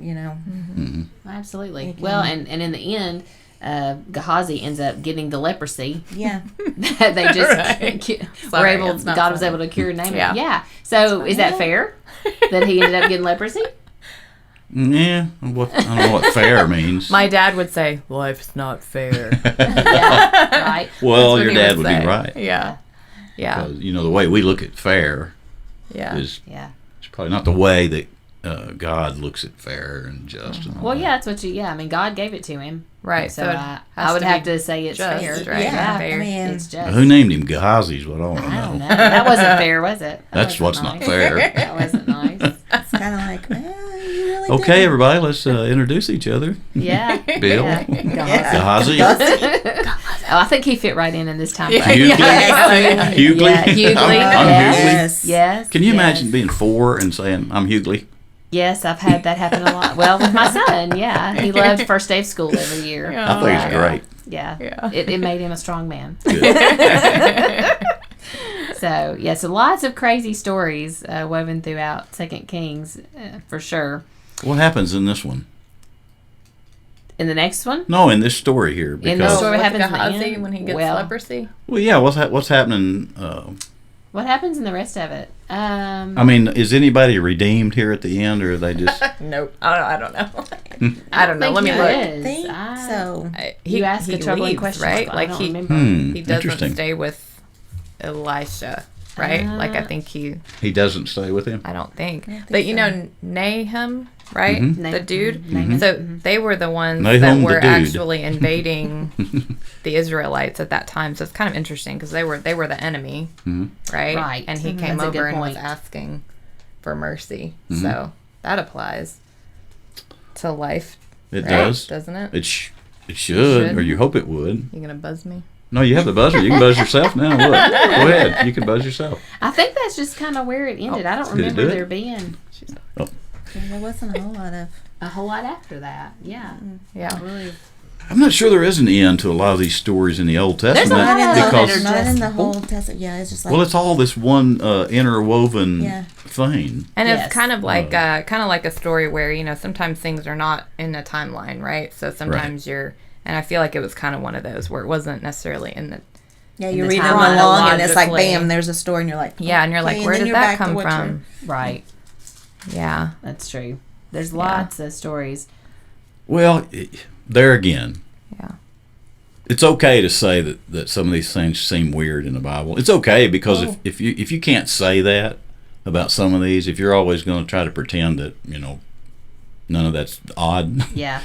Absolutely. Thank you. Well, and in the end, Gehazi ends up getting the leprosy yeah. that they just Right. were Sorry, able. it's not God was funny. able to cure and name Yeah. it. Yeah. So is that fair that he ended up getting leprosy? Yeah. I don't know what fair means. My dad would say, life's not fair. Yeah. Right. Well, That's what your he dad would say. be right. Yeah. Yeah. 'Cause, the way we look at fair Yeah. is Yeah. it's probably not the way that God looks at fair and just. And all Well, that. yeah, that's what you. Yeah, I mean, God gave it to him. Right. So So it I has would to have be to say it's just, fair. right? Yeah, Fair. I mean, It's just. Who named him Gehazi is what I want to I don't know. know. That wasn't fair, was it? That That's what's wasn't not nice. fair. That wasn't nice. It's kind of like, you really Okay, didn't. everybody, let's introduce each other. Yeah. Bill. Yeah. Gehazi. Oh, I think he fit right in this time frame. Hughley. Yes. Hughley. Yeah, Hughley. I'm Yes. Hughley. Yes. Can you yes. imagine being 4 and saying, I'm Hughley? Yes, I've had that happen a lot. Well, with my son, yeah. He loved first day of school every year. Yeah. I think it's great. Yeah. Yeah. It made him a strong man. Good. So lots of crazy stories woven throughout Second Kings, for sure. What happens in this one? In the next one? No, in this story here. In this Because, story- With happens in the Gehazi end? when he gets Well- leprosy. well, yeah, what's happening? What happens in the rest of it? I mean, is anybody redeemed here at the end, or are they just... Nope. I don't know. I don't know. Let me think look. he I is. think I- so. You ask a troubling leaves, question, right? but I Like don't he remember. he doesn't interesting. stay with Elisha, right? Like I think He doesn't stay with him? I don't think. think But you so. know Nahum, right? Mhm. The dude. Nahum. So they were the ones Nahum that the were dude. actually invading the Israelites at that time. So it's kind of interesting because they were the enemy, Mhm. right? Right. And he Mhm. came That's a good over and was point. asking for mercy. Mhm. So that applies to life. It right? does. Doesn't it? It should, should. or you hope it would. You gonna buzz me? No, you have the buzzer. You can buzz yourself now. Look. Go ahead. You can buzz yourself. I think that's just kind of where it ended. I don't Did it remember do it? there being Yeah, there wasn't a whole lot of. a whole lot after that. Yeah. Yeah. Really. I'm not sure there is an end to a lot of these stories in the Old Testament. a lot of Not those in that the, are not in just- the whole test. Yeah, it's just like. Well, it's all this one interwoven Yeah. thing. And Yes. it's kind of like a story where sometimes things are not in a timeline, right? So sometimes and I feel like it was kind of one of those where it wasn't necessarily in the yeah, in you're the reading them timeline along, and it's like, chronologically. bam, there's a story, and you're like, and you're like, okay, where and then did you're that back to come what from? Right. Yeah, That's true. There's lots of stories. Well, there again, yeah, it's okay to say that some of these things seem weird in the Bible. It's okay because Oh. if you can't say that about some of these, if you're always going to try to pretend that none of that's odd, Yeah.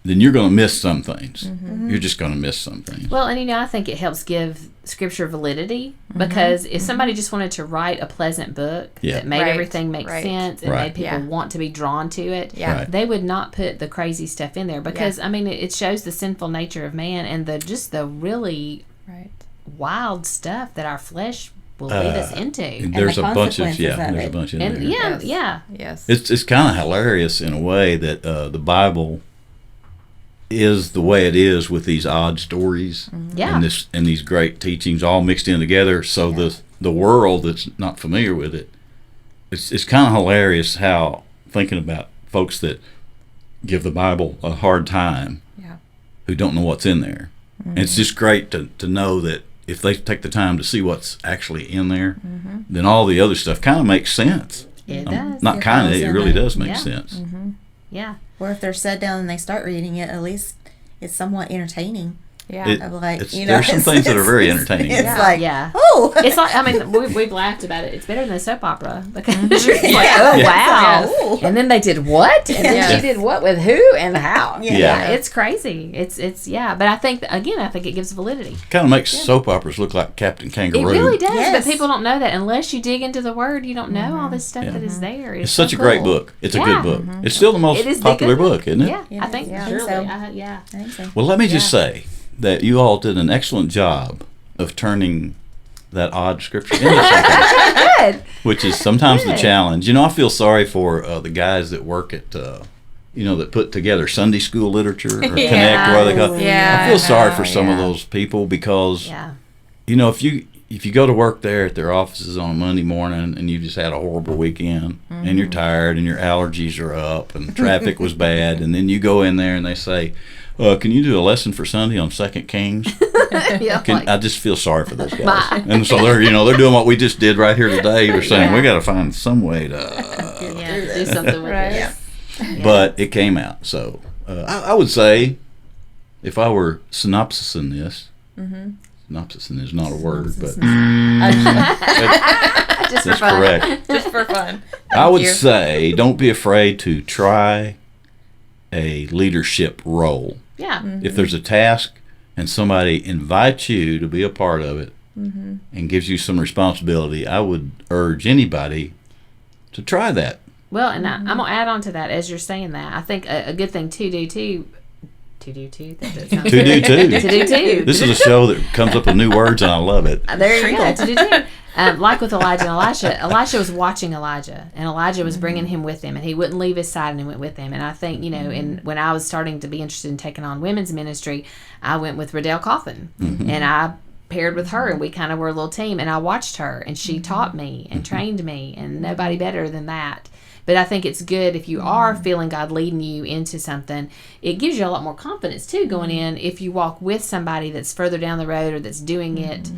then you're going to miss some things. Mm-hmm. You're just going to miss some things. Well, and I think it helps give scripture validity because if somebody just wanted to write a pleasant book Yeah. that made Right. everything make Right. sense and Right. made people Yeah. want to be drawn to it, yeah, Right. they would not put the crazy stuff in there because I mean it shows the sinful nature of man and the really right. wild stuff that our flesh will lead us into. There's the a bunch of consequences of there's a it. bunch in And there. yeah, Yes. yeah. Yes. It's kind of hilarious in a way that the Bible is the way it is with these odd stories Yeah. and these great teachings all mixed in together. So the world that's not familiar with it, it's kind of hilarious how thinking about folks that give the Bible a hard time, Yeah. who don't know what's in there. And it's just great to know that if they take the time to see what's actually in there, then all the other stuff kind of makes sense. It does. Not kind of, follows it in really it. does make Yeah. sense. Yeah. Or if they're sat down and they start reading it, at least it's somewhat entertaining. Yeah. It- Of like, It's- you know, there's some things that are very entertaining. It's Yeah. like, Yeah. oh, It's like, I mean, we've laughed about it. It's better than a soap opera because it's like, Yeah. oh, Yeah. wow. Yes. And then they did what? And then Yeah. she did what with who and how? Yeah. It's crazy. It's yeah. But I think, again, I think it gives validity. Kind of makes soap operas look like Captain Kangaroo. It really does. Yes. But people don't know that. Unless you dig into the word, you don't know all this stuff that is there. It's such a great book. It's a Yeah. good book. It's still the most It is the popular good book, isn't it? Yeah, Yeah, I think yeah. I surely. think so. Yeah. I think so. Well, let me just say that you all did an excellent job of turning that odd scripture into something, Good. which is sometimes the Good. challenge. You know, I feel sorry for the guys that work at, that put together Sunday school literature or Connect, or what they call it. Yeah. I feel sorry for know, some of yeah. those people because, Yeah. if you go to work there at their offices on a Monday morning and you just had a horrible weekend and you're tired and your allergies are up and traffic was bad, and then you go in there and they say, can you do a lesson for Sunday on 2 Kings? Yeah. I just feel sorry for those guys. And so they're doing what we just did right here today. They're saying we got to find some way to, Yeah, do something with Right. it. Yeah. but it came out. So I would say if I were synopsising this, synopsising is not a word, but Just for that's fun. correct. Just for fun. I would you. say don't be afraid to try a leadership role. Yeah. If there's a task and somebody invites you to be a part of it and gives you some responsibility, I would urge anybody to try that. Well, and I'm gonna add on to that as you're saying that. I think a good thing to do too. To do too. That sounds To do too. To do too. This is a show that comes up with new words and I love it. There you go. To do too. Like with Elijah and Elisha was watching Elijah, and Elijah was bringing him with him, and he wouldn't leave his side, and he went with him. And I think, when I was starting to be interested in taking on women's ministry, I went with Riddell Coffin, and I paired with her, and we kind of were a little team, and I watched her, and she taught me and trained me, and nobody better than that. But I think it's good if you are feeling God leading you into something, it gives you a lot more confidence too going in if you walk with somebody that's further down the road or that's doing it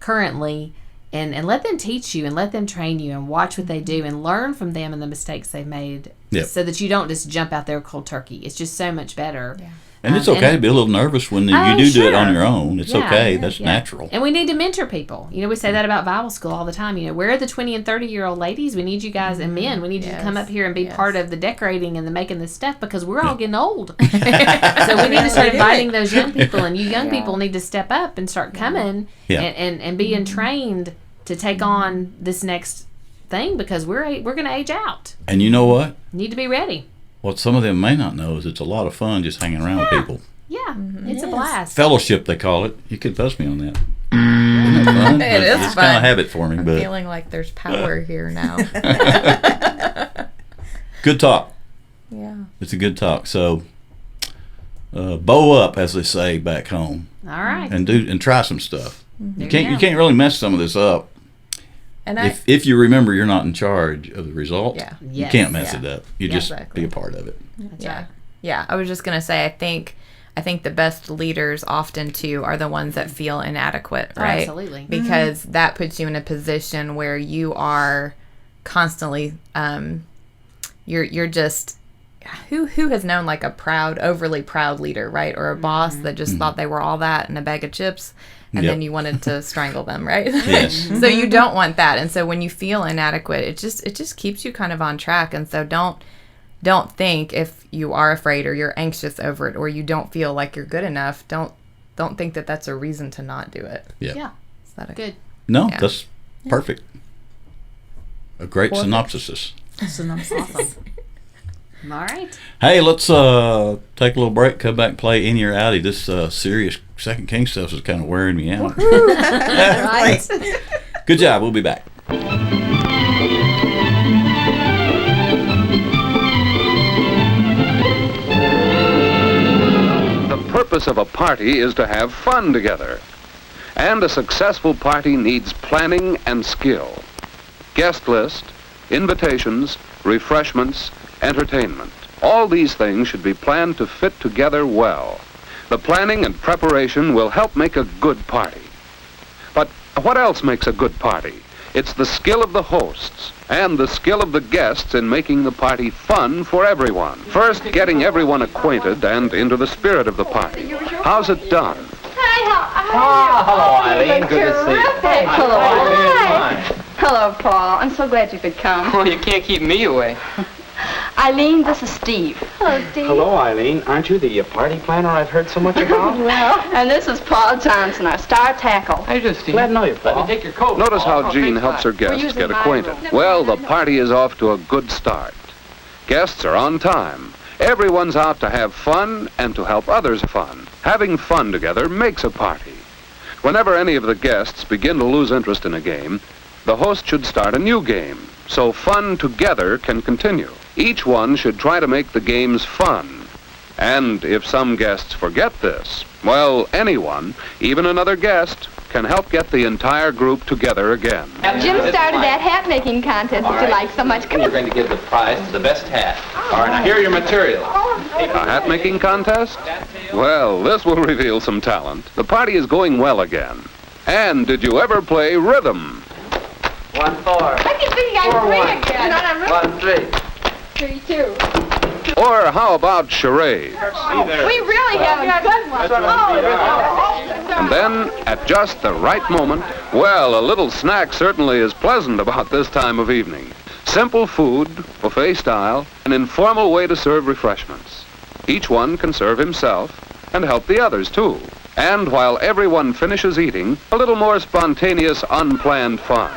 currently, and let them teach you and let them train you and watch what they do and learn from them and the mistakes they've made, Yep. so that you don't just jump out there cold turkey. It's just so much better. Yeah. And it's okay to be a little nervous when you do it on your own. It's Yeah. okay. That's Yeah. natural. And we need to mentor people. We say that about Bible school all the time. Where are the 20 and 30-year-old ladies? We need you guys, and men, we need you to come up here and be part of the decorating and the making this stuff, because we're all getting old. So we need to start inviting those young people, and you young people need to step up and start coming Yeah. and being trained to take on this next thing, because we're going to age out. And you know what? Need to be ready. What some of them may not know is it's a lot of fun just hanging around with people. Yeah, it's a Yes. blast. Fellowship, they call it. You could buzz me on that. Isn't that fun? It is It's kind fun. of habit forming, I'm but feeling like there's power here now. good talk. Yeah. It's a good talk. So bow up, as they say back home, All right. and try some stuff. There You go. can't really mess some of this up And I if you remember you're not in charge of the result. Yeah. You Yes. can't mess Yeah. it up. You Yeah, just exactly. be a part of it. That's yeah. right. Yeah, I was just gonna say I think the best leaders often too are the ones that feel inadequate, Oh, right? absolutely. Because that puts you in a position where you are constantly you're just who has known like a overly proud leader, right? Or a boss that just thought they were all that in a bag of chips, and Yep. then you wanted to strangle them, right? Yes. So you don't want that. And so when you feel inadequate, it just keeps you kind of on track. And so don't think, if you are afraid or you're anxious over it or you don't feel like you're good enough, don't think that that's a reason to not do it. Yeah. Yeah. Is that a Good. No, Yeah. that's perfect. A great Perfect. synopsis. Awesome. All right. Hey, let's take a little break, come back and play In Your Outie. This serious Second King stuff is kind of wearing me out. Right. Good job. We'll be back. The purpose of a party is to have fun together. And a successful party needs planning and skill. Guest list, invitations, refreshments, entertainment. All these things should be planned to fit together well. The planning and preparation will help make a good party. But what else makes a good party? It's the skill of the hosts and the skill of the guests in making the party fun for everyone. First, getting everyone acquainted and into the spirit of the party. How's it done? Hello, Eileen. Good to see you. Hello. Hi. Hello, Paul. I'm so glad you could come. Well, you can't keep me away. Eileen, this is Steve. Hello, Steve. Hello, Eileen. Aren't you the party planner I've heard so much about? Well, and this is Paul Johnson, our star tackle. How you doing, Steve? Glad to know you, Paul. Let me take your coat. Notice Paul. how Jean helps her guests using get my acquainted. room. Well, the party is off to a good start. Guests are on time. Everyone's out to have fun and to help others have fun. Having fun together makes a party. Whenever any of the guests begin to lose interest in a game, the host should start a new game, so fun together can continue. Each one should try to make the games fun. And if some guests forget this, well, anyone, even another guest, can help get the entire group together again. Jim started that hat-making contest that you like so much. Come We're on. going to give the prize to the best hat. All right, now here are your materials. A hat-making contest? Well, this will reveal some talent. The party is going well again. And did you ever play rhythm? 1, 4. I keep thinking I'm 4, free 1. again. Not on 1, 3. 3, 2. Or how about charades? We really have a good one. And then, at just the right moment, well, a little snack certainly is pleasant about this time of evening. Simple food, buffet style, an informal way to serve refreshments. Each one can serve himself and help the others too. And while everyone finishes eating, a little more spontaneous, unplanned fun.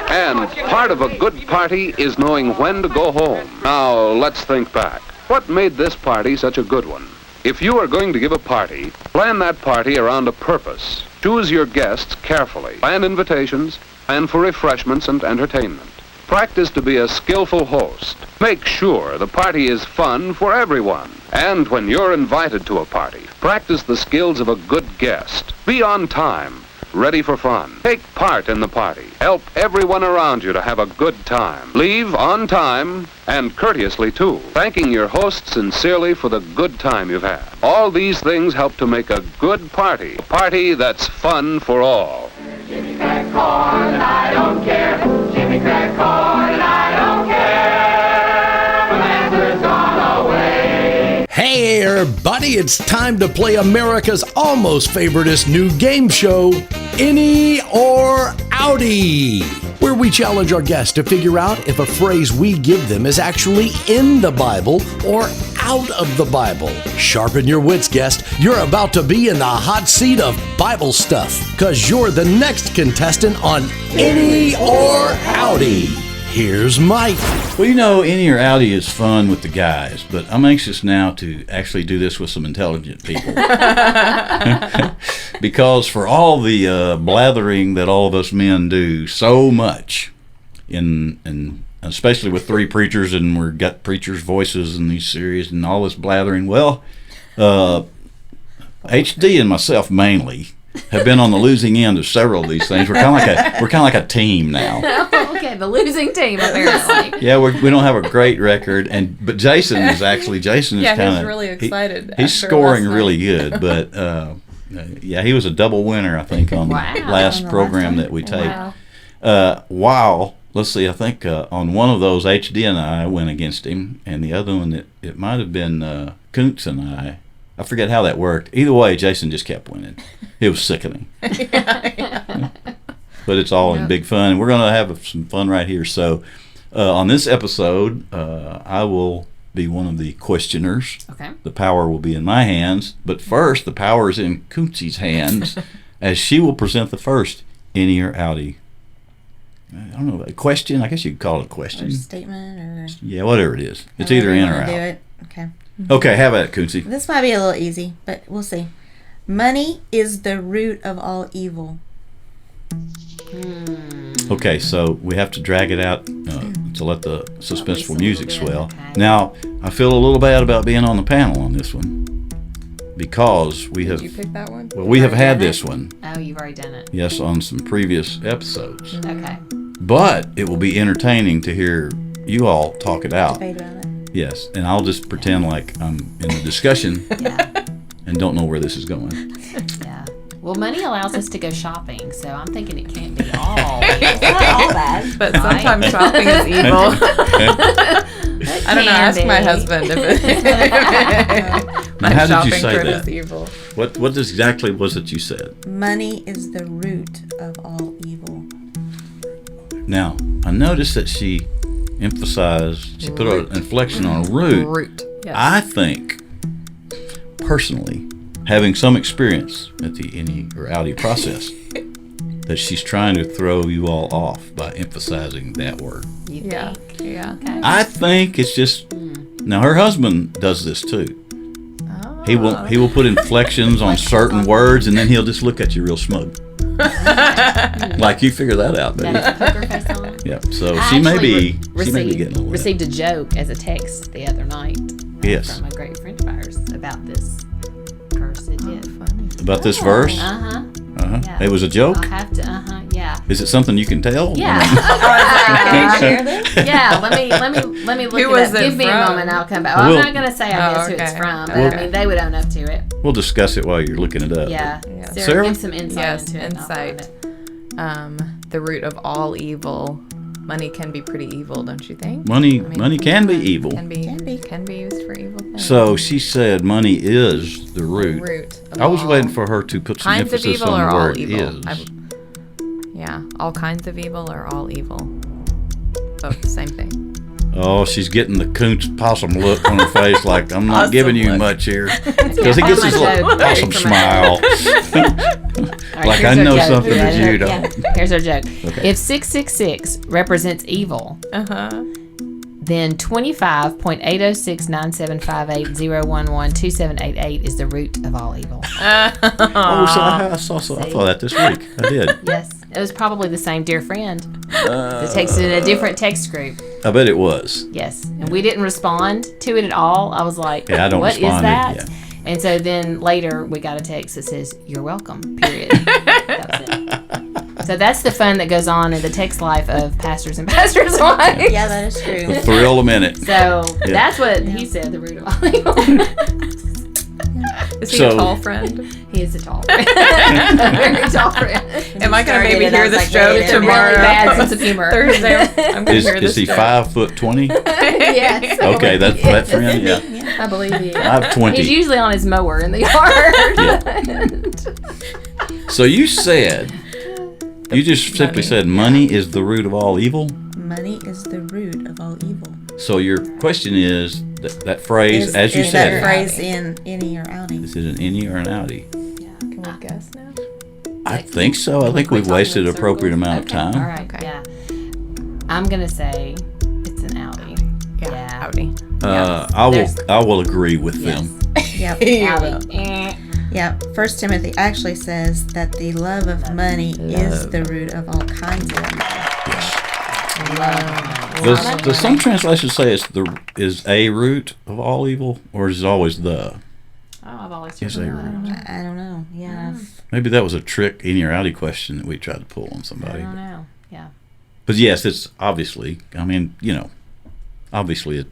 And part of a good party is knowing when to go home. Now, let's think back. What made this party such a good one? If you are going to give a party, plan that party around a purpose. Choose your guests carefully. Plan invitations, plan for refreshments and entertainment. Practice to be a skillful host. Make sure the party is fun for everyone. And when you're invited to a party, practice the skills of a good guest. Be on time, ready for fun. Take part in the party. Help everyone around you to have a good time. Leave on time and courteously too, thanking your host sincerely for the good time you've had. All these things help to make a good party. A party that's fun for all. Jimmy crack corn and I don't care. Jimmy crack corn and I don't care. My master's gone away. Hey everybody, it's time to play America's almost favoriteest new game show, Any or Outie, where we challenge our guests to figure out if a phrase we give them is actually in the Bible or out of the Bible. Sharpen your wits, guest. You're about to be in the hot seat of Bible stuff, because you're the next contestant on Any or Outie. Here's Mike. Well, you know, Any or Outie is fun with the guys, but I'm anxious now to actually do this with some intelligent people. Because for all the blathering that all of us men do so much, in especially with three preachers, and we've got preachers' voices in these series and all this blathering, well, HD and myself mainly have been on the losing end of several of these things. We're kind of like a team now. Okay, the losing team apparently. Yeah, we don't have a great record, but Jason is kind he's of really excited. He's after scoring last night. really good, but yeah, he was a double winner, I think, on Wow. the last On the program last that we taped. Wow. Wow. Let's see, I think on one of those HD and I went against him, and the other one it might have been Kuntz and I forget how that worked. Either way, Jason just kept winning. It was sickening. But it's all in big fun, and we're going to have some fun right here. So on this episode, I will be one of the questioners. Okay. The power will be in my hands, but first the power is in Kunzi's hands, as she will present the first Any or Outie I don't know, a question. I guess you could call it a Or question. statement or Yeah, whatever it is. It's however either you in or wanna do out. it. Okay. Okay, have at it, Coonsy. This might be a little easy, but we'll see. Money is the root of all evil. Okay, so we have to drag it out to let the suspenseful music little bit, swell. okay. Now, I feel a little bad about being on the panel on this one because we have Did you pick that one? well, we have Already had done it? this one, Oh, you've already done it. yes, on some previous episodes. Okay. But it will be entertaining to hear you all talk it out. Debate about it. Yes, and I'll just pretend like I'm in a discussion Yeah. and don't know where this is going. Yeah. Well, money allows us to go shopping, so I'm thinking it can't be all. It's not all bad. But Right. sometimes shopping is evil. I don't know. Ask my husband if my How did you shopping say trip that? is evil. What exactly was it you said? Money is the root of all evil. Now, I noticed that she emphasized, she put an inflection on root. Root. Yes. I think, personally, having some experience at the innie or outie process, that she's trying to throw you all off by emphasizing that word. You Yeah. think? Yeah. Okay. I think it's just, now her husband does this too. Oh. He will put inflections on certain words and then he'll just look at you real smug. Like you figure that out, baby. Got a poker face on. Yep. So I she may actually be getting a little received a joke as a text the other night. Yes. From a great French buyers about this curse it did. about this verse. Uh-huh. Yeah. It was a joke. I'll have to. Yeah. Is it something you can tell? Yeah. Can you share this? Yeah. Let me look Who it was up. it Give me a from? moment. I'll come back. Well, We'll- I'm not gonna say I guess who it's okay. from, but We'll- I mean they would own up to it. We'll discuss it while you're looking it up. Yeah. Yeah. Sarah, Sarah? give some insight Yes, into it. and I'll find insight. it. The root of all evil. Money can be pretty evil, don't you think? Money, I mean, money can be evil. Can be used for evil things. So she said money is the root. Root. Of I was all waiting for her to put some kinds of emphasis evil on or the all word evil. is. Yeah, all kinds of evil or all evil. Both the same thing. Oh, she's getting the coon's possum look on her face, like I'm not Possum giving you look. much here, because he Yeah, gets how his much little joke? possum From smile. All right, Like, here's I our know joke. something that you Yeah. don't. Here's our joke. Okay. If 666 represents evil, then 25.8069758011278 is the root of all evil. Oh, so I saw that this week. I did. Yes, it was probably the same dear friend that texted in a different text group. I bet it was. Yes, and we didn't respond to it at all. I was like, Yeah, I don't what is respond. that? Yeah. And so then later we got a text that says, "You're welcome." Period. That was it. So that's the fun that goes on in the text life of pastors and pastors' wives. Yeah, that is true. The thrill a minute. So that's what he said. The root of all evil. Is he So- a tall friend? He is a tall friend. A very tall friend. Am I going to maybe started it, I hear was this like, joke wait a It's a minute. tomorrow? really bad sense of humor. Thursday. I'm going to hear this Is he joke. 5'20"? Yes. Okay, that friend. Yeah, I believe he is. 5'20". He's usually on his mower in the yard. So you said, you just simply said money is the root of all evil. Money is the root of all evil. So your question is that phrase, as you is said, that it, phrase in innie or outie? is it an innie or an outie? Can we guess now? I think so. I think we've wasted an appropriate amount of time. All right. Okay. Yeah. I'm gonna say it's an outie. Yeah. Howdy. I will agree with them. Yep. Outie. Yep. 1 Timothy actually says that the love of money is the root of all kinds of evil. Does some translations say is a root of all evil, or is it always the? Oh, I've always Is heard a that. root. I don't know. Yeah. Maybe that was a trick in or outie question that we tried to pull on I somebody. don't know. Yeah. But yes, it's obviously. I mean, obviously it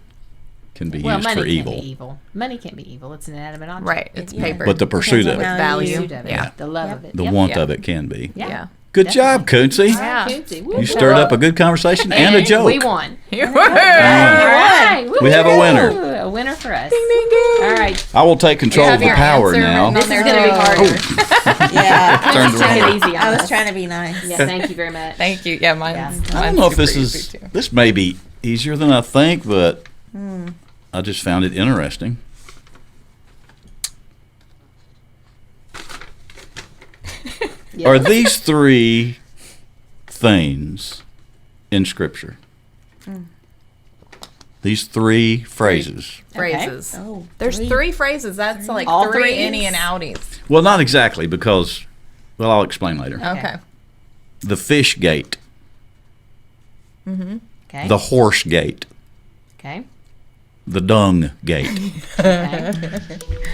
can be Well, used money for can't evil. be evil. Money can't be evil. It's an inanimate object. Right. It's Yeah. paper. But the pursuit of Depends it, on how value. you- Pursuit of it. Yeah. The love Yep. of it. the Yep. want Yeah. of it can be. Yeah. Yeah. Good job, Coonsy. Yeah. Cutesy. You stirred up a good conversation and a joke. We won. You All were. right. We have a winner. A winner for us. Ding, ding, ding. All right. I will take control of the power now. This This is going to be harder. Yeah. Turned Let's take around. it easy on I was us. trying to be nice. Yeah, thank you very much. Thank you. Yeah, mine's. Yeah. I don't mine's know if this super is easy, too. this may be easier than I think, but I just found it interesting. Yeah. Are these three things in Scripture. These three phrases. Phrases. Oh, There's three phrases. That's like All three three? innie and outies. Well, not exactly, because, well, I'll explain later. Okay. The fish gate, Okay. the horse gate, Okay. the dung gate. Okay.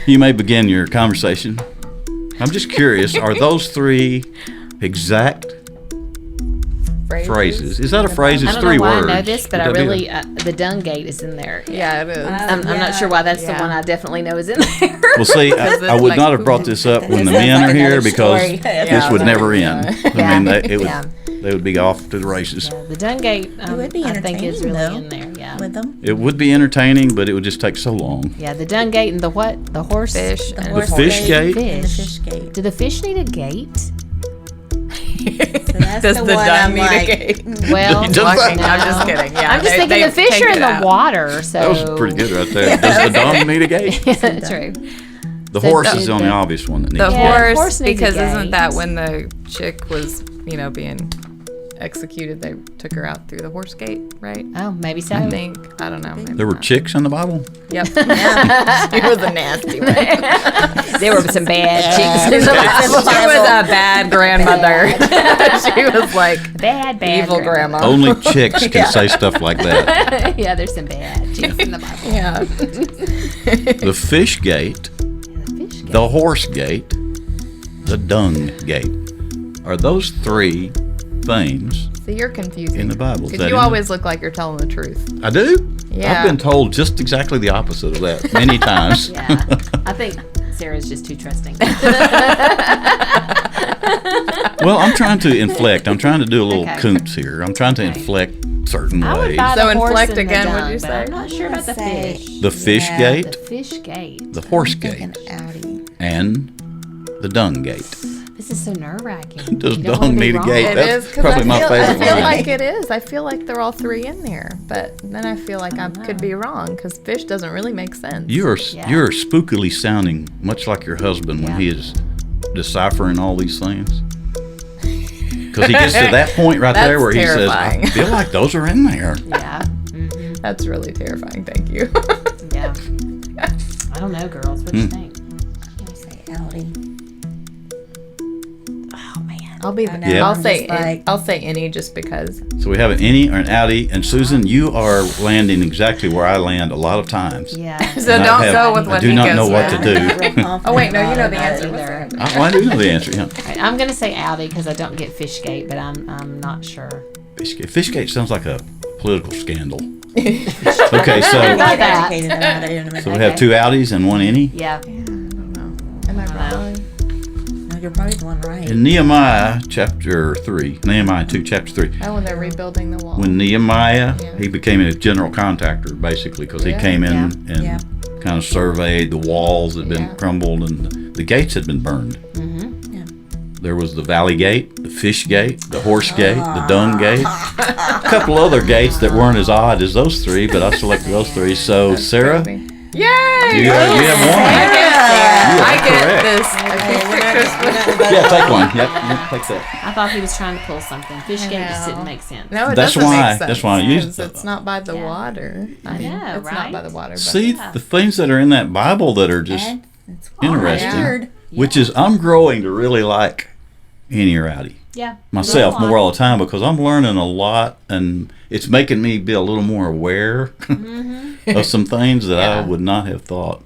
You may begin your conversation. I'm just curious, are those three exact phrases? Is that a phrase? I It's don't three know why words. I know this, but I Would that be really the dung gate is in there. Yeah, it is. I'm not sure why that's the one I definitely know is in there. Well, see, I would not have brought this up when the men are here because this would never end. I mean, they would be off to the races. The dung gate, It would be I think is really entertaining, though. in there. Yeah. with them. It would be entertaining, but it would just take so long. Yeah, the dung gate and the what? The horse Fish. The and horse fish gate? and the Fish. fish gate. Do the fish need a gate? So that's Does the the one dung I'm need like, a gate? Well, Just no. like- I'm just kidding. Yeah, I'm just thinking they the fish take are in it the out. water, so That was pretty good right there. Does the dung need a gate? Yeah, that's true. The So horse the- is the only obvious one that needs The a gate. Yeah, horse, horse needs a because isn't gate. that when the chick was, being executed, they took her out through the horse gate, right? Oh, maybe so. I think. I don't know. Maybe There were not. chicks in the Bible? Yep. She was a nasty one. There were some bad chicks in the She was a bad grandmother. She was like bad evil grandma. Only chicks can say stuff like that. Yeah, there's some bad chicks in the Bible. Yeah. The fish gate, The fish gate. the horse gate, the dung gate. Are those three things? So you're confusing. In the Bible, is Because that you in always look like you're telling the truth. I do? Yeah. I've been told just exactly the opposite of that many times. Yeah, I think Sarah's just too trusting. Well, I'm trying to inflect. I'm trying to do a little Okay. Koontz here. I'm trying to inflect certain I would ways. buy So the horse inflect and the again, dung, would you but say? I'm not sure about the Say- fish. The fish Yeah, gate, The fish gate. the horse Thinking gate, outie. and the dung gate. This is so nerve wracking. Does dung need a gate? It That's is, 'cause probably I my feel, favorite I feel one. like it is. I feel like they're all three in there, but then I feel like I could be wrong because fish doesn't really make sense. You're Yeah. you're spookily sounding much like your husband when Yeah. he is deciphering all these things. Because he gets to that point right there That's where he says, "I terrifying. feel like those are in there." Yeah. That's really terrifying. Thank you. Yeah. I don't know, girls. What do you think? I'll say outie. Oh man. I'll be. I know, Yeah. I'll I'm say. just like- I'll say any just because. So we have an innie or an outie, and Susan, you are landing exactly where I land a lot of times. Yeah. So And I don't have- go with I what do he not goes know what with. to do. Real confident Oh wait, no, you know about the it answer. either. I do know the answer. Yeah. Right, I'm gonna say outie because I don't get Fishgate, but I'm not sure. Fishgate sounds like a political scandal. Okay, so I'll About get that. educated about it in a minute. we have two outies and one innie. Yeah. Am I wrong? No, you're probably the one right. In Nehemiah chapter 3, Nehemiah 2, chapter 3, Oh, when they're rebuilding the wall. when Nehemiah, Yeah. he became a general contractor basically because he Yeah. came in Yeah. and Yeah. kind of surveyed the walls that had been Yeah. crumbled and the gates had been burned. Yeah. There was the valley gate, the fish gate, the horse gate, the dung gate, a couple other gates that weren't as odd as those three, but I selected those three. So Sarah, Yay! you have one. I are get correct. this. Yeah, take one. Yep, take that. I thought he was trying to pull something. Fishgate just didn't make sense. No, it That's doesn't why- make sense. that's why I used it. It's not by the Yeah. water. I know, It's right? not by the water. But See the things that are in that Bible that are just And it's interesting, weird. which is I'm growing to really like innie or outie Yeah. myself Go on. more all the time because I'm learning a lot and it's making me be a little more aware of some things that I Yeah. would not have thought.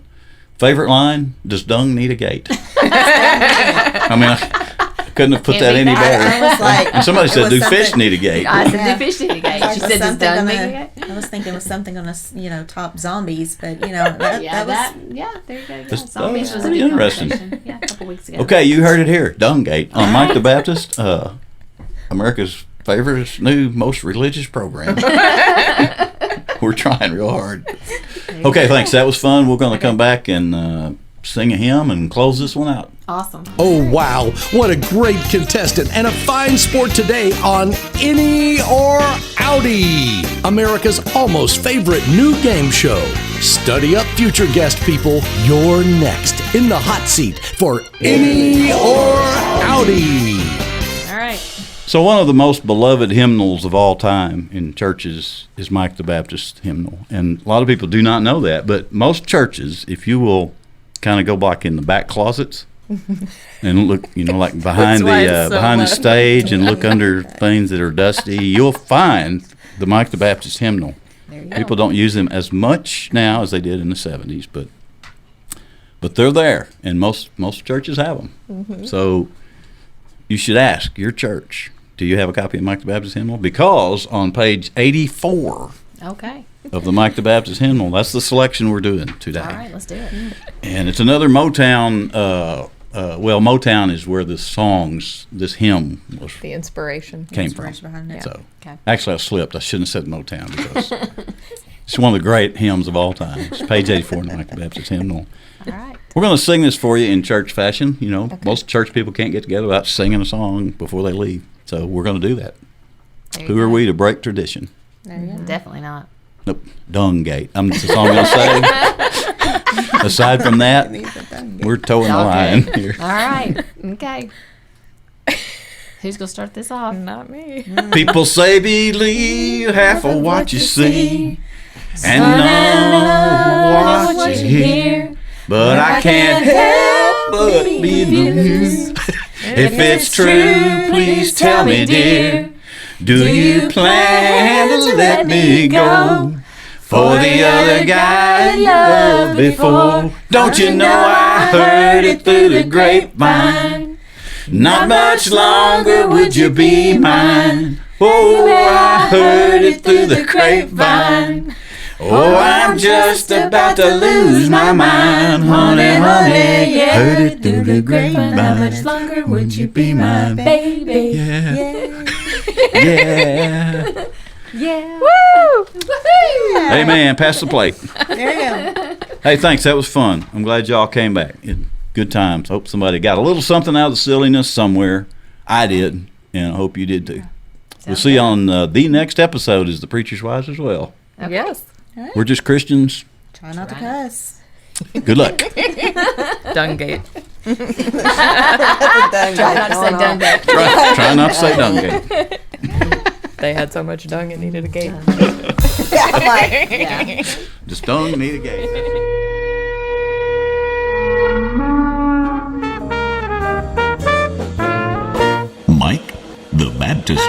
Favorite line: does dung need a gate? I mean, I couldn't have put Can't that beat any that. better. I was like, And somebody it said, was "Do fish something- need a gate?" I said Yeah. the fish need a gate. Like, She was said, does something dung need gonna- a gate? I was thinking it was something gonna, top zombies, but that, Yeah, that yeah, there you go. Yeah. That's- Zombies that's was a pretty good interesting. conversation. Yeah, a couple weeks ago. Okay, you heard it here. Dung gate on Mike the Baptist, America's favorite new most religious program. We're trying real hard. Okay, thanks. That was fun. We're going to come back and sing a hymn and close this one out. Awesome. Oh, wow. What a great contestant and a fine sport today on Innie or Outie, America's almost favorite new game show. Study up, future guest people. You're next in the hot seat for Innie or Outie. All right. So one of the most beloved hymnals of all time in churches is Mike the Baptist hymnal. And a lot of people do not know that, but most churches, if you will kind of go back in the back closets and look, like behind the stage and look under things that are dusty, you'll find the Mike the Baptist hymnal. People don't use them as much now as they did in the 70s, but they're there, and most churches have them. Mm-hmm. So you should ask your church, do you have a copy of Mike the Baptist hymnal? Because on page 84 of the Mike the Baptist hymnal, that's the selection we're doing today. All right, let's do it. And it's another Motown. Motown is where this hymn was. The inspiration came from. Behind it. So, actually, I slipped. I shouldn't have said Motown because it's one of the great hymns of all time. It's page 84 in the Mike the Baptist hymnal. All right. We're going to sing this for you in church fashion. Most church people can't get together without singing a song before they leave. So we're going to do that. Who are we to break tradition? There you go. Definitely not. Nope. Dung-gate. That's all I'm going to say. Aside from that, we're towing the line here. All right. Okay. Who's going to start this off? Not me. People say believe half of what you see and know what you hear. But I can't help but believe. If it's true, please tell me, dear. Do you plan to let me go for the other guy you loved before? Don't you know I heard it through the grapevine? Not much longer would you be mine. Oh, I heard it through the grapevine. Oh, I'm just about to lose my mind, honey, honey, yeah. Heard it through the grapevine. How much longer would you be my baby? Yeah. Yeah. Yeah. Woo! Yeah. Hey, man, pass the plate. There you go. Hey, thanks. That was fun. I'm glad y'all came back. Good times. Hope somebody got a little something out of the silliness somewhere. I did, and I hope you did too. We'll see you on the next episode is The Preacher's Wives as well. Okay. Yes. Right. We're just Christians. Try not to cuss. Good luck. Dung-gate. Try not to say Dung-gate. Try not to say Dung-gate. They had so much dung it needed a gate. Yeah. Just dung need a gate. Mike the Baptist.